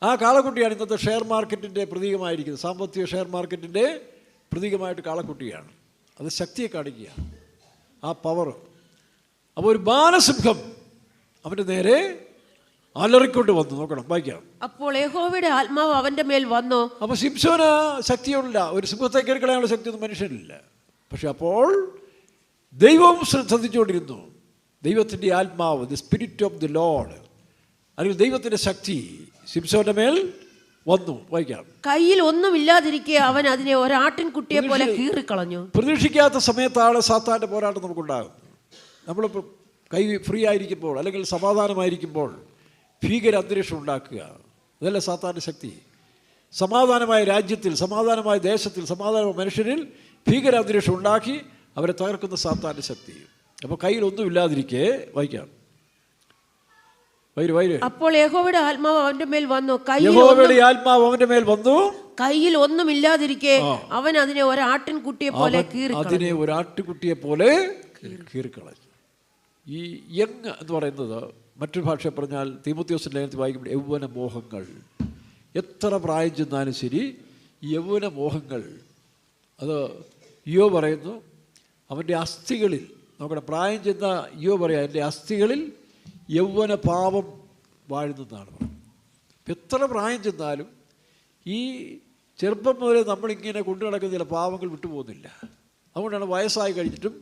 ആ കാളക്കുട്ടിയാണ് ഇന്നത്തെ ഷെയർ മാർക്കറ്റിൻ്റെ പ്രതീകമായിരിക്കുന്നത്. സാമ്പത്തിക ഷെയർ മാർക്കറ്റിൻ്റെ പ്രതീകമായിട്ട് കാളക്കുട്ടിയാണ്. അത് ശക്തിയെ കാണിക്കുക, ആ പവർ. അപ്പോൾ ഒരു ബാലസിംഹം അവൻ്റെ നേരെ അലറിക്കൊണ്ട് വന്നു. നോക്കണം, വായിക്കാം. അപ്പോൾ യഹോവയുടെ ആത്മാവ് അവന്റെ മേൽ വന്നു. അപ്പോൾ സിംസോന് ശക്തിയുള്ള ഒരു സിംഹത്തെ കയറിക്കളയാനുള്ള ശക്തിയൊന്നും മനുഷ്യനില്ല. പക്ഷെ അപ്പോൾ ദൈവം ശ്രദ്ധിച്ചുകൊണ്ടിരുന്നു. ദൈവത്തിൻ്റെ ആത്മാവ്, the spirit of the Lord, അല്ലെങ്കിൽ ദൈവത്തിൻ്റെ ശക്തി സിംസോന്റെ മേൽ വന്നു. വായിക്കാം. കയ്യിൽ ഒന്നുമില്ലാതിരിക്കെ അവൻ അതിനെ ഒരാട്ടിൻകുട്ടിയെ പോലെ കീറിക്കളഞ്ഞു. പ്രതീക്ഷിക്കാത്ത സമയത്താണ് സാത്താൻ്റെ പോരാട്ടം നമുക്കുണ്ടാകും. നമ്മൾ കൈ ഫ്രീ ആയിരിക്കുമ്പോൾ അല്ലെങ്കിൽ സമാധാനമായിരിക്കുമ്പോൾ ഭീകര അന്തരീക്ഷം ഉണ്ടാക്കുക, അതല്ല സാത്താൻ്റെ ശക്തി. സമാധാനമായ രാജ്യത്തിൽ, സമാധാനമായ ദേശത്തിൽ, സമാധാനമായ മനുഷ്യരിൽ ഭീകര അന്തരീക്ഷം ഉണ്ടാക്കി അവരെ തകർക്കുന്ന സാത്താൻ്റെ ശക്തി. അപ്പോൾ കയ്യിൽ ഒന്നുമില്ലാതിരിക്കെ, വായിക്കാം. അപ്പോൾ യഹോവയുടെ ആത്മാവ് അവന്റെ മേൽ വന്നു. യഹോവയുടെ ആത്മാവ് അവന്റെ മേൽ വന്നു. കയ്യിൽ ഒന്നുമില്ലാതിരിക്കെ അവൻ അതിനെ ഒരാട്ടിൻകുട്ടിയെ പോലെ കീറിക്കളഞ്ഞു. ഈ യങ് എന്ന് പറയുന്നത് മറ്റൊരു ഭാഷ പറഞ്ഞാൽ തീമോഥെയോസിന്റെ ലേഖനത്തിൽ വായിക്കുമ്പോൾ യൗവന മോഹങ്ങൾ. എത്ര പ്രായം ചെന്നാലും ശരി, ഈ യൗവന മോഹങ്ങൾ, അത് യോ പറയുന്നു അവൻ്റെ അസ്ഥികളിൽ, നോക്കണം, പ്രായം ചെന്ന യോ പറയാം, എൻ്റെ അസ്ഥികളിൽ യൗവന പാപം വാഴുന്നതാണ് പറയുന്നത്. എത്ര പ്രായം ചെന്നാലും ഈ ചെറുപ്പം മുതലേ നമ്മളിങ്ങനെ കൊണ്ടു നടക്കുന്ന ചില പാവങ്ങൾ വിട്ടുപോകുന്നില്ല. അതുകൊണ്ടാണ് വയസ്സായി കഴിഞ്ഞിട്ടും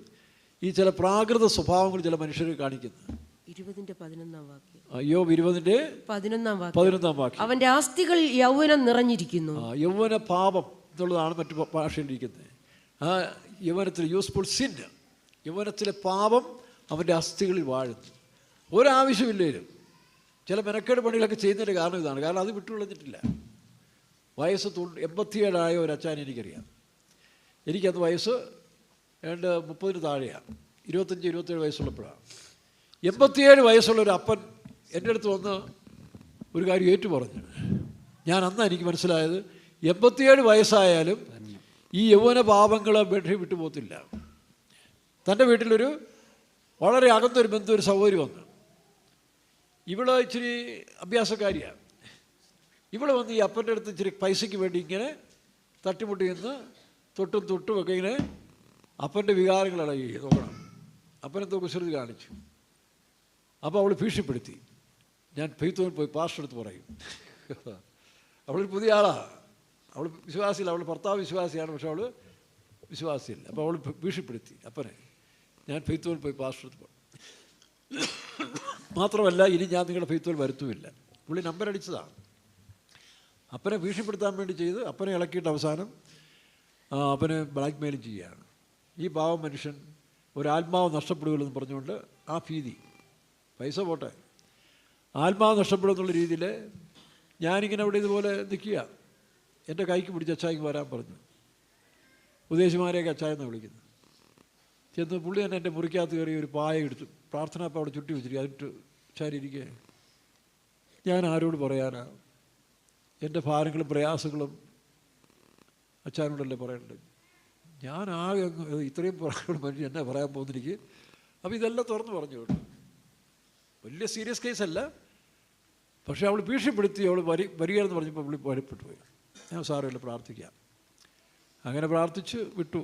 ഈ ചില പ്രാകൃത സ്വഭാവങ്ങൾ ചില മനുഷ്യർ കാണിക്കുന്നത്. 20:11 വാക്യം. യോബ് 20:11 വാക്യം. അവന്റെ അസ്ഥികളിൽ യൗവനം നിറഞ്ഞിരിക്കുന്നു. യൗവന പാപം എന്നുള്ളതാണ് മറ്റു ഭാഷയിലിരിക്കുന്നത്. ആ യൗവനത്തിൽ യൂസ്ഫുൾ സിൻ, യൗവനത്തിലെ പാപം അവൻ്റെ അസ്ഥികളിൽ വാഴുന്നു. ഒരാവശ്യമില്ലേലും ചില മെനക്കേട് പണികളൊക്കെ ചെയ്യുന്നതിൻ്റെ കാരണം ഇതാണ്. കാരണം അത് വിട്ടുകളഞ്ഞിട്ടില്ല. വയസ്സ് 87 ഒരു അച്ഛൻ എനിക്കറിയാം. എനിക്കത് വയസ്സ് ഏതാണ്ട് 30 താഴെയാണ്. 25-27 വയസ്സുള്ളപ്പോഴാണ്. 87 വയസ്സുള്ള ഒരു അപ്പൻ എൻ്റെ അടുത്ത് വന്ന് ഒരു കാര്യം ഏറ്റു പറഞ്ഞു. ഞാൻ അന്ന് എനിക്ക് മനസ്സിലായത് 87 വയസ്സായാലും ഈ യൗവന പാപങ്ങൾ വിട്ടു പോകത്തില്ല. തൻ്റെ വീട്ടിലൊരു വളരെ അകത്തൊരു ബന്ധു, ഒരു സഹോദരി വന്നു. ഇവള് ഇച്ചിരി അഭ്യാസക്കാരിയാണ്. ഇവള് വന്ന് ഈ അപ്പൻ്റെ അടുത്ത് ഇച്ചിരി പൈസയ്ക്ക് വേണ്ടി ഇങ്ങനെ തട്ടിമുട്ടി നിന്ന് തൊട്ടും ഒക്കെ ഇങ്ങനെ അപ്പൻ്റെ വികാരങ്ങൾ ഇളകി. നോക്കണം, അപ്പനെന്തോ കുസൃതി കാണിച്ചു. അപ്പോൾ അവൾ ഭീഷണിപ്പെടുത്തി, ഞാൻ ഫെയ്ത്തോനിൽ പോയി പാസ്റ്റർ അടുത്ത് പറയും. അവളൊരു പുതിയ ആളാണ്, അവൾ വിശ്വാസിയില്ല. അവൾ ഭർത്താവ് വിശ്വാസിയാണ്, പക്ഷെ അവൾ വിശ്വാസിയില്ല. അപ്പോൾ അവൾ ഭീഷണിപ്പെടുത്തി അപ്പനെ, ഞാൻ ഫെയ്ത്തോനിൽ പോയി പാസ്റ്റർ അടുത്ത് പറയും. മാത്രമല്ല, ഇനി ഞാൻ നിങ്ങളുടെ ഫെയ്ത്തോൽ വരുത്തുമില്ല. പുള്ളി നമ്പർ അടിച്ചതാണ്. അപ്പനെ ഭീഷണിപ്പെടുത്താൻ വേണ്ടി ചെയ്ത് അപ്പനെ ഇളക്കിയിട്ട് അവസാനം അപ്പനെ ബ്ലാക്ക് മെയിലും ചെയ്യുകയാണ്. ഈ പാവം മനുഷ്യൻ ഒരാത്മാവ് നഷ്ടപ്പെടുകയെന്ന് പറഞ്ഞുകൊണ്ട് ആ ഭീതി, പൈസ പോട്ടെ, ആത്മാവ് നഷ്ടപ്പെടുമെന്നുള്ള രീതിയിൽ ഞാനിങ്ങനെ അവിടെ ഇതുപോലെ നിൽക്കുക. എൻ്റെ കൈക്ക് പിടിച്ച് അച്ചായിക്ക് വരാൻ പറഞ്ഞു. ഉദ്ദേശിമാരെയൊക്കെ അച്ചായെന്നാണ് വിളിക്കുന്നത്. ചെന്ന് പുള്ളി തന്നെ എൻ്റെ മുറിക്കകത്ത് കയറി ഒരു പായ എടുത്തു, പ്രാർത്ഥന അപ്പം അവിടെ ചുറ്റി വെച്ചിരിക്കുക. അതിട്ട് ചാരിയിരിക്കുക. ഞാൻ ആരോട് പറയാനാ? എൻ്റെ ഭാരങ്ങളും പ്രയാസങ്ങളും അച്ചാനോടല്ലേ പറയേണ്ടത്. ഞാൻ ആകെ ഇത്രയും മനുഷ്യൻ എന്നെ പറയാൻ പോകുന്നിരിക്കെ. അപ്പോൾ ഇതെല്ലാം തുറന്ന് പറഞ്ഞു കേട്ടോ. വലിയ സീരിയസ് കേസല്ല, പക്ഷേ അവൾ ഭീഷണിപ്പെടുത്തി. അവൾ വരികയെന്ന് പറഞ്ഞപ്പോൾ പുള്ളി ഭയപ്പെട്ടു പോയി. ഞാൻ സാരമില്ല, പ്രാർത്ഥിക്കാം. അങ്ങനെ പ്രാർത്ഥിച്ച് വിട്ടു.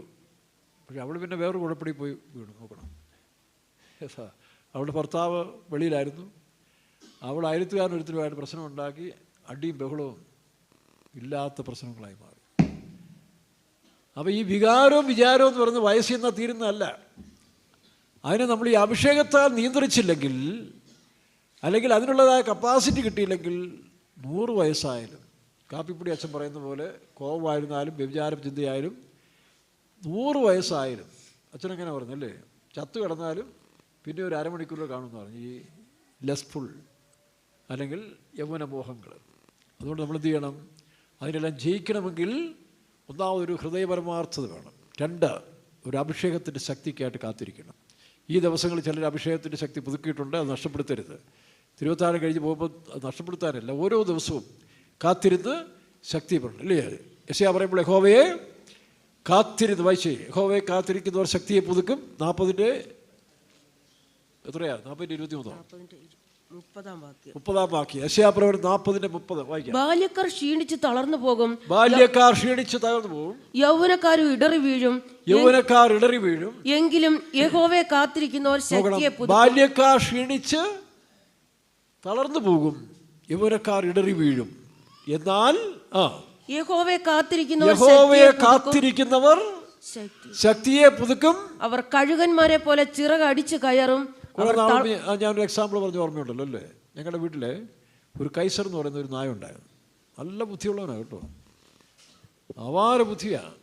പക്ഷെ അവൾ പിന്നെ വേറൊരു കുഴപ്പടി പോയി വീണു. നോക്കണം, അവളുടെ ഭർത്താവ് വെളിയിലായിരുന്നു. അവൾ അയലത്തുകാരനൊരുത്തരുമായിട്ട് പ്രശ്നമുണ്ടാക്കി അടിയും ബഹളവും ഇല്ലാത്ത പ്രശ്നങ്ങളായി മാറി. അപ്പോൾ ഈ വികാരവും വിചാരവും എന്ന് പറയുന്നത് വയസ്സിൽ നിന്നാൽ തീരുന്നതല്ല. അതിനെ നമ്മൾ ഈ അഭിഷേകത്താൽ നിയന്ത്രിച്ചില്ലെങ്കിൽ, അല്ലെങ്കിൽ അതിനുള്ളതായ കപ്പാസിറ്റി കിട്ടിയില്ലെങ്കിൽ 100 വയസ്സായാലും, കാപ്പിപ്പൊടി അച്ഛൻ പറയുന്ന പോലെ കോപമായിരുന്നാലും വ്യഭിചാര ചിന്തയായാലും 100 വയസ്സായാലും, അച്ഛനെങ്ങനെ പറഞ്ഞല്ലേ, ചത്തു കിടന്നാലും പിന്നെ ഒരു അരമണിക്കൂറിൽ കാണുമെന്ന് പറഞ്ഞു ഈ ലസ്റ്റ്ഫുൾ അല്ലെങ്കിൽ യൗവനമോഹങ്ങൾ. അതുകൊണ്ട് നമ്മൾ എന്ത് ചെയ്യണം? അതിനെല്ലാം ജയിക്കണമെങ്കിൽ ഒന്നാമതൊരു ഹൃദയപരമാർത്ഥത വേണം. 2, ഒരു അഭിഷേകത്തിൻ്റെ ശക്തിക്കായിട്ട് കാത്തിരിക്കണം. ഈ ദിവസങ്ങളിൽ ചിലർ അഭിഷേകത്തിൻ്റെ ശക്തി പുതുക്കിയിട്ടുണ്ട്, അത് നഷ്ടപ്പെടുത്തരുത്. തിരുവത്താഴം കഴിഞ്ഞ് പോകുമ്പോൾ അത് നഷ്ടപ്പെടുത്താനല്ല, ഓരോ ദിവസവും കാത്തിരുന്ന് ശക്തിപ്പെടണം, അല്ലേ? യെശയ്യാ പറയുമ്പോൾ യഹോവയെ കാത്തിരുന്ന്, വായിച്ചേ, യഹോവയെ കാത്തിരിക്കുന്നവർ ശക്തിയെ പുതുക്കും. 40-ന്റെ എത്രയാ? 40-23 30-ാം വാക്യം. യെശയ്യാപ്രവചനം 40:30 വായിക്കാം. ബാല്യക്കാർ ക്ഷീണിച്ച് തളർന്നു പോകും, യൗവനക്കാരും ഇടറി വീഴും, എങ്കിലും യഹോവയെ കാത്തിരിക്കുന്നവർ ശക്തിയെ പുതുക്കും. ബാല്യക്കാർ ക്ഷീണിച്ച് തളർന്നു പോകും, യൗവനക്കാർ ഇടറി വീഴും, എന്നാൽ യഹോവയെ കാത്തിരിക്കുന്നവർ ശക്തിയെ പുതുക്കും. അവർ കഴുകന്മാരെ പോലെ ചിറക് അടിച്ചു കയറും. ഞാനൊരു എക്സാമ്പിൾ പറഞ്ഞ് ഓർമ്മയുണ്ടല്ലോ അല്ലേ, ഞങ്ങളുടെ വീട്ടിലെ ഒരു കൈസർ എന്ന് പറയുന്ന ഒരു നായ ഉണ്ടായിരുന്നു. നല്ല ബുദ്ധിയുള്ളവനാണ് കേട്ടോ, അപാര ബുദ്ധിയാണ്.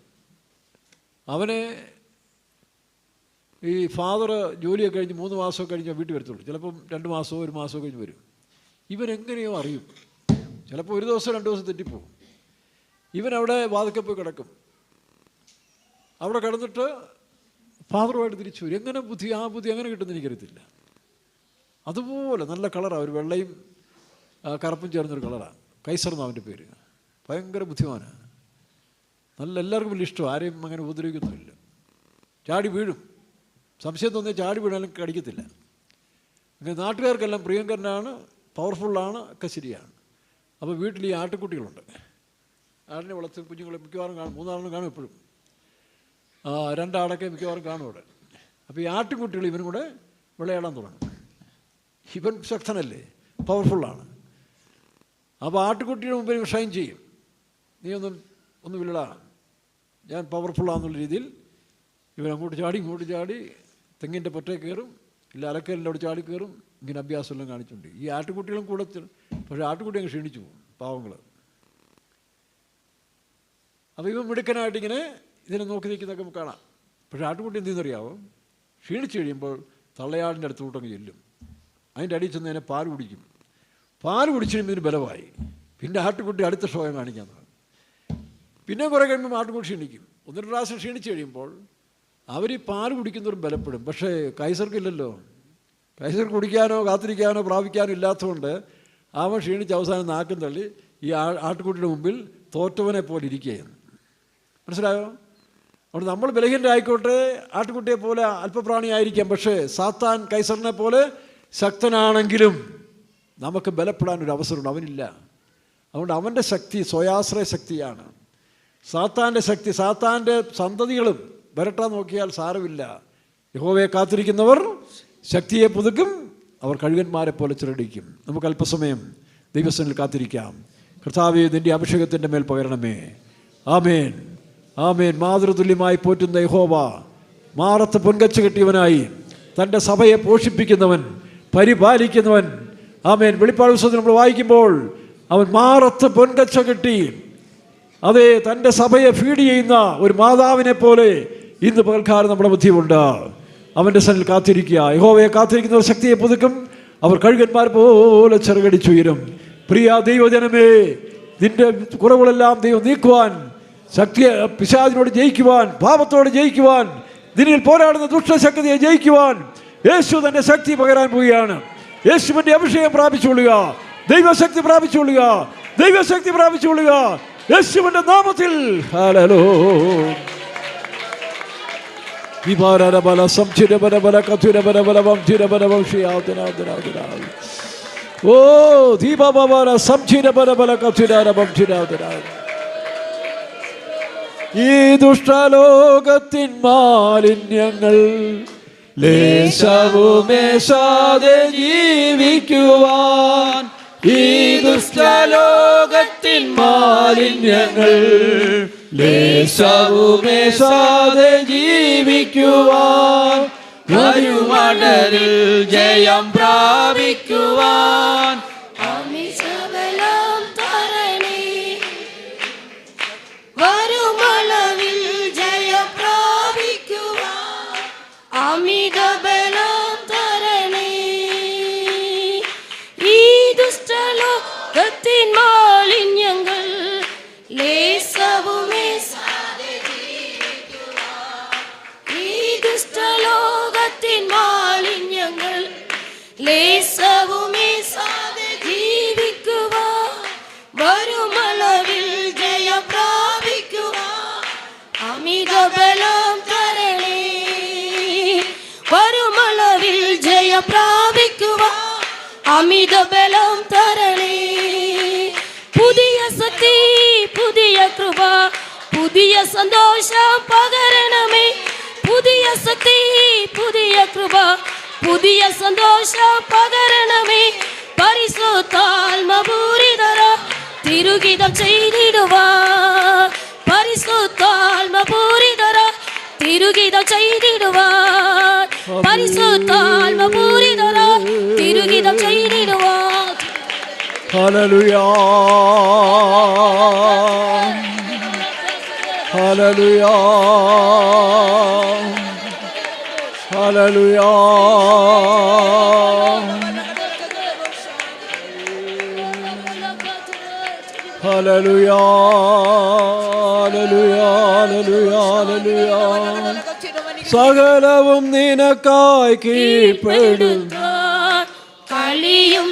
അവനെ ഈ ഫാദർ ജോലിയൊക്കെ കഴിഞ്ഞ് 3 മാസമൊക്കെ കഴിഞ്ഞാൽ വീട്ടിൽ വരത്തുള്ളൂ. ചിലപ്പം 2 മാസമോ 1 മാസമോ കഴിഞ്ഞ് വരും. ഇവനെങ്ങനെയോ അറിയും, ചിലപ്പോൾ 1 ദിവസം 2 ദിവസം തെറ്റിപ്പോവും. ഇവൻ അവിടെ വാതിൽക്കൽ പോയി കിടക്കും. അവിടെ കിടന്നിട്ട് ഫാദറുമായിട്ട് തിരിച്ചു വരും. എങ്ങനെ ആ ബുദ്ധി എങ്ങനെ കിട്ടുമെന്ന് എനിക്കറിയത്തില്ല. അതുപോലെ നല്ല കളറാണ്, ഒരു വെള്ളയും കറുപ്പും ചേർന്നൊരു കളറാണ്. കൈസർ എന്നാണ് അവൻ്റെ പേര്. ഭയങ്കര ബുദ്ധിമാനാണ്, നല്ല എല്ലാവർക്കും വലിയ ഇഷ്ടം, ആരെയും അങ്ങനെ ഉപദ്രവിക്കൊന്നുമില്ല. ചാടി വീഴും, സംശയം തോന്നിയാൽ ചാടി വീണാലും കടിക്കത്തില്ല. അങ്ങനെ നാട്ടുകാർക്കെല്ലാം പ്രിയങ്കരനാണ്, പവർഫുള്ളാണ്, ഒക്കെ ശരിയാണ്. അപ്പോൾ വീട്ടിൽ ഈ ആട്ടുകുട്ടികളുണ്ട്. ആടിനെ വളർത്തും കുഞ്ഞുങ്ങളെ മിക്കവാറും കാണും, 3 ആളിനും കാണും എപ്പോഴും. 2 ആടൊക്കെ മിക്കവാറും കാണും അവിടെ. അപ്പോൾ ഈ ആട്ടുകുട്ടികൾ ഇവനും കൂടെ വിളയാടാൻ തുടങ്ങും. ഇവൻ ശക്തനല്ലേ, പവർഫുള്ളാണ്. അപ്പോൾ ആട്ടുകുട്ടിയുടെ മുമ്പിൽ ഷൈൻ ചെയ്യും, നീ ഒന്ന് വിളടാ, ഞാൻ പവർഫുള്ളാന്നുള്ള രീതിയിൽ ഇവൻ അങ്ങോട്ട് ചാടി തെങ്ങിൻ്റെ പൊറ്റേ കയറും, ഇല്ല അലക്കലിൻ്റെ അവിടെ ചാടി കയറും. ഇങ്ങനെ അഭ്യാസമെല്ലാം കാണിച്ചുകൊണ്ട് ഈ ആട്ടുകുട്ടികളും കൂടെ. പക്ഷേ ആട്ടുകുട്ടി അങ്ങ് ക്ഷീണിച്ചു പോകും, പാവങ്ങൾ. അപ്പോൾ ഇവൻ മിടുക്കനായിട്ടിങ്ങനെ ഇതിനെ നോക്കി നിൽക്കുന്നതൊക്കെ നമുക്ക് കാണാം. പക്ഷേ ആട്ടുകുട്ടി എന്തെന്നറിയാവോ, ക്ഷീണിച്ച് കഴിയുമ്പോൾ തള്ളയാടിൻ്റെ അടുത്തോട്ടങ്ങ് ചെല്ലും, അതിൻ്റെ അടിയിൽ ചെന്ന് അതിനെ പാൽ കുടിക്കും. പാൽ കുടിച്ച് കഴിയുമ്പോൾ ഇതിന് ബലമായി. പിന്നെ ആട്ടുകുട്ടി അടുത്ത ഷോയം കാണിക്കാൻ തുടങ്ങും. പിന്നെ കുറേ കഴിയുമ്പോൾ ആട്ടുകുട്ടി ക്ഷീണിക്കും. 1-2 പ്രാവശ്യം ക്ഷീണിച്ച് കഴിയുമ്പോൾ അവർ ഈ പാൽ കുടിക്കുന്നവരും ബലപ്പെടും. പക്ഷേ കൈസർക്കില്ലല്ലോ, കൈസർ കുടിക്കാനോ കാത്തിരിക്കാനോ പ്രാപിക്കാനോ ഇല്ലാത്തതുകൊണ്ട് അവൻ ക്ഷീണിച്ച് അവസാനം നാക്കും തള്ളി ഈ ആട്ടുകുട്ടിയുടെ മുമ്പിൽ തോറ്റവനെ പോലെ ഇരിക്കുകയാണ്. മനസ്സിലായോ? അതുകൊണ്ട് നമ്മൾ ബലഹീനരായിക്കോട്ടെ, ആട്ടുകുട്ടിയെ പോലെ അല്പപ്രാണിയായിരിക്കാം, പക്ഷേ സാത്താൻ കൈസറിനെ പോലെ ശക്തനാണെങ്കിലും നമുക്ക് ബലപ്പെടാനൊരു അവസരമുണ്ട്, അവനില്ല. അതുകൊണ്ട് അവൻ്റെ ശക്തി സ്വയാശ്രയ ശക്തിയാണ്. സാത്താൻ്റെ ശക്തി, സാത്താൻ്റെ സന്തതികളും വരട്ടാൻ നോക്കിയാൽ സാരമില്ല. യഹോവയെ കാത്തിരിക്കുന്നവർ ശക്തിയെ പുതുക്കും, അവർ കഴുകന്മാരെ പോലെ ചിറടിക്കും. നമുക്ക് അല്പസമയം ദൈവസന്നിധിയിൽ കാത്തിരിക്കാം. കർത്താവേ, നിൻ്റെ അഭിഷേകത്തിൻ്റെ മേൽ പകരണമേ. ആമേൻ, ആമേൻ. മാതൃതുല്യമായി പോറ്റുന്ന യഹോവ, മാറത്ത് പൊൻകച്ച കെട്ടിയവനായി തൻ്റെ സഭയെ പോഷിപ്പിക്കുന്നവൻ, പരിപാലിക്കുന്നവൻ. ആമേൻ. വെളിപ്പാട് പുസ്തകത്തിൽ നമ്മൾ വായിക്കുമ്പോൾ അവൻ മാറത്ത് പൊൻകച്ച കെട്ടി, അതേ, തൻ്റെ സഭയെ ഫീഡ് ചെയ്യുന്ന ഒരു മാതാവിനെ പോലെ ഇന്ന് പകൽക്കാലം നമ്മുടെ ബുദ്ധിമുണ്ട്. അവൻ്റെ സന്നിധിയിൽ കാത്തിരിക്കുക. യഹോവയെ കാത്തിരിക്കുന്നവർ ശക്തിയെ പുതുക്കും, അവർ കഴുകന്മാർ പോലെ ചിറകടിച്ചുയരും. പ്രിയ ദൈവജനമേ, നിന്റെ കുറവുകളെല്ലാം ദൈവം നീക്കുവാൻ, ശക്തിയെ പിശാചിനോട് ജയിക്കുവാൻ, പാപത്തോട് ജയിക്കുവാൻ, നിന്നിൽ പോരാടുന്ന ദുഷ്ടശക്തിയെ ജയിക്കുവാൻ യേശു തൻ്റെ ശക്തി പകരാൻ പോവുകയാണ്. യേശുവിൻ്റെ അഭിഷേകം പ്രാപിച്ചുകൊള്ളുക, ദൈവശക്തി പ്രാപിച്ചുകൊള്ളുക, ദൈവശക്തി പ്രാപിച്ചുകൊള്ളുക യേശുവിൻ്റെ നാമത്തിൽ. ഹല്ലേലൂയ. വിഭാരബല സംചിരബലബല കഥുരബലബല വംചിരബലവം ശ്രീയാതനാദനാദനാദ. ഓ ദീപബല സംചിരബലബല കഥുരബലം ചിരാദനാദ. ഈ ദുഷ്ടലോകത്തിൻ മാലിന്യങ്ങൾ ലേശവുമേശാതെ ജീവിക്കുവാൻ, ഈ ദുഷ്ടലോകത്തിൻ മാലിന്യങ്ങൾ ലേശവുമേശാതെ ജീവിക്കുവാൻ, വരുമടലിൽ ജയം പ്രാപിക്കുവാൻ, വരുമളവിൽ ജയം പ്രാപിക്കുവാൻ അമിത ബലം തരണേ. ഈ ദുഷ്ടലോകത്തിൻ മാലിന്യങ്ങൾ ലേശവുമേശാതെ ജീവിക്കുവാൻ, ഈ ദുഷ്ടലോകത്തിൻ മാലിന്യങ്ങൾ ലേശവുമേശാതെ ജീവിക്കുവാൻ, വരുമളവിൽ ജയം പ്രാപിക്കുവാൻ അമിത ബലം തരണേ. വരുമളവിൽ ജയം പ്രാപിക്കുവാൻ അമിത ബലം തരണേ. പുതിയ ശക്തി, പുതിയ കൃപ, പുതിയ സന്തോഷം പകരണമേ. പുതിയ ശക്തി, പുതിയ കൃപ, പുതിയ സന്തോഷം പകരണമേ. പരിശുദ്ധാത്മപൂരിതര തിരുഗീതം ചെയ്തിടുവാൻ, പരിശുദ്ധാത്മപൂരിതര തിരുഗീതം ചെയ്തിടുവാൻ, പരിശുദ്ധാത്മപൂരിതര തിരുഗീതം ചെയ്തിടുവാൻ. ഹല്ലേലൂയ, ഹല്ലേലൂയ, ഹല്ലേലൂയ. ഹല്ലേലൂയ, ഹല്ലേലൂയ, ഹല്ലേലൂയ, ഹല്ലേലൂയ. സകലവും നിനക്കായി കീഴ്പ്പെടും, കളിയും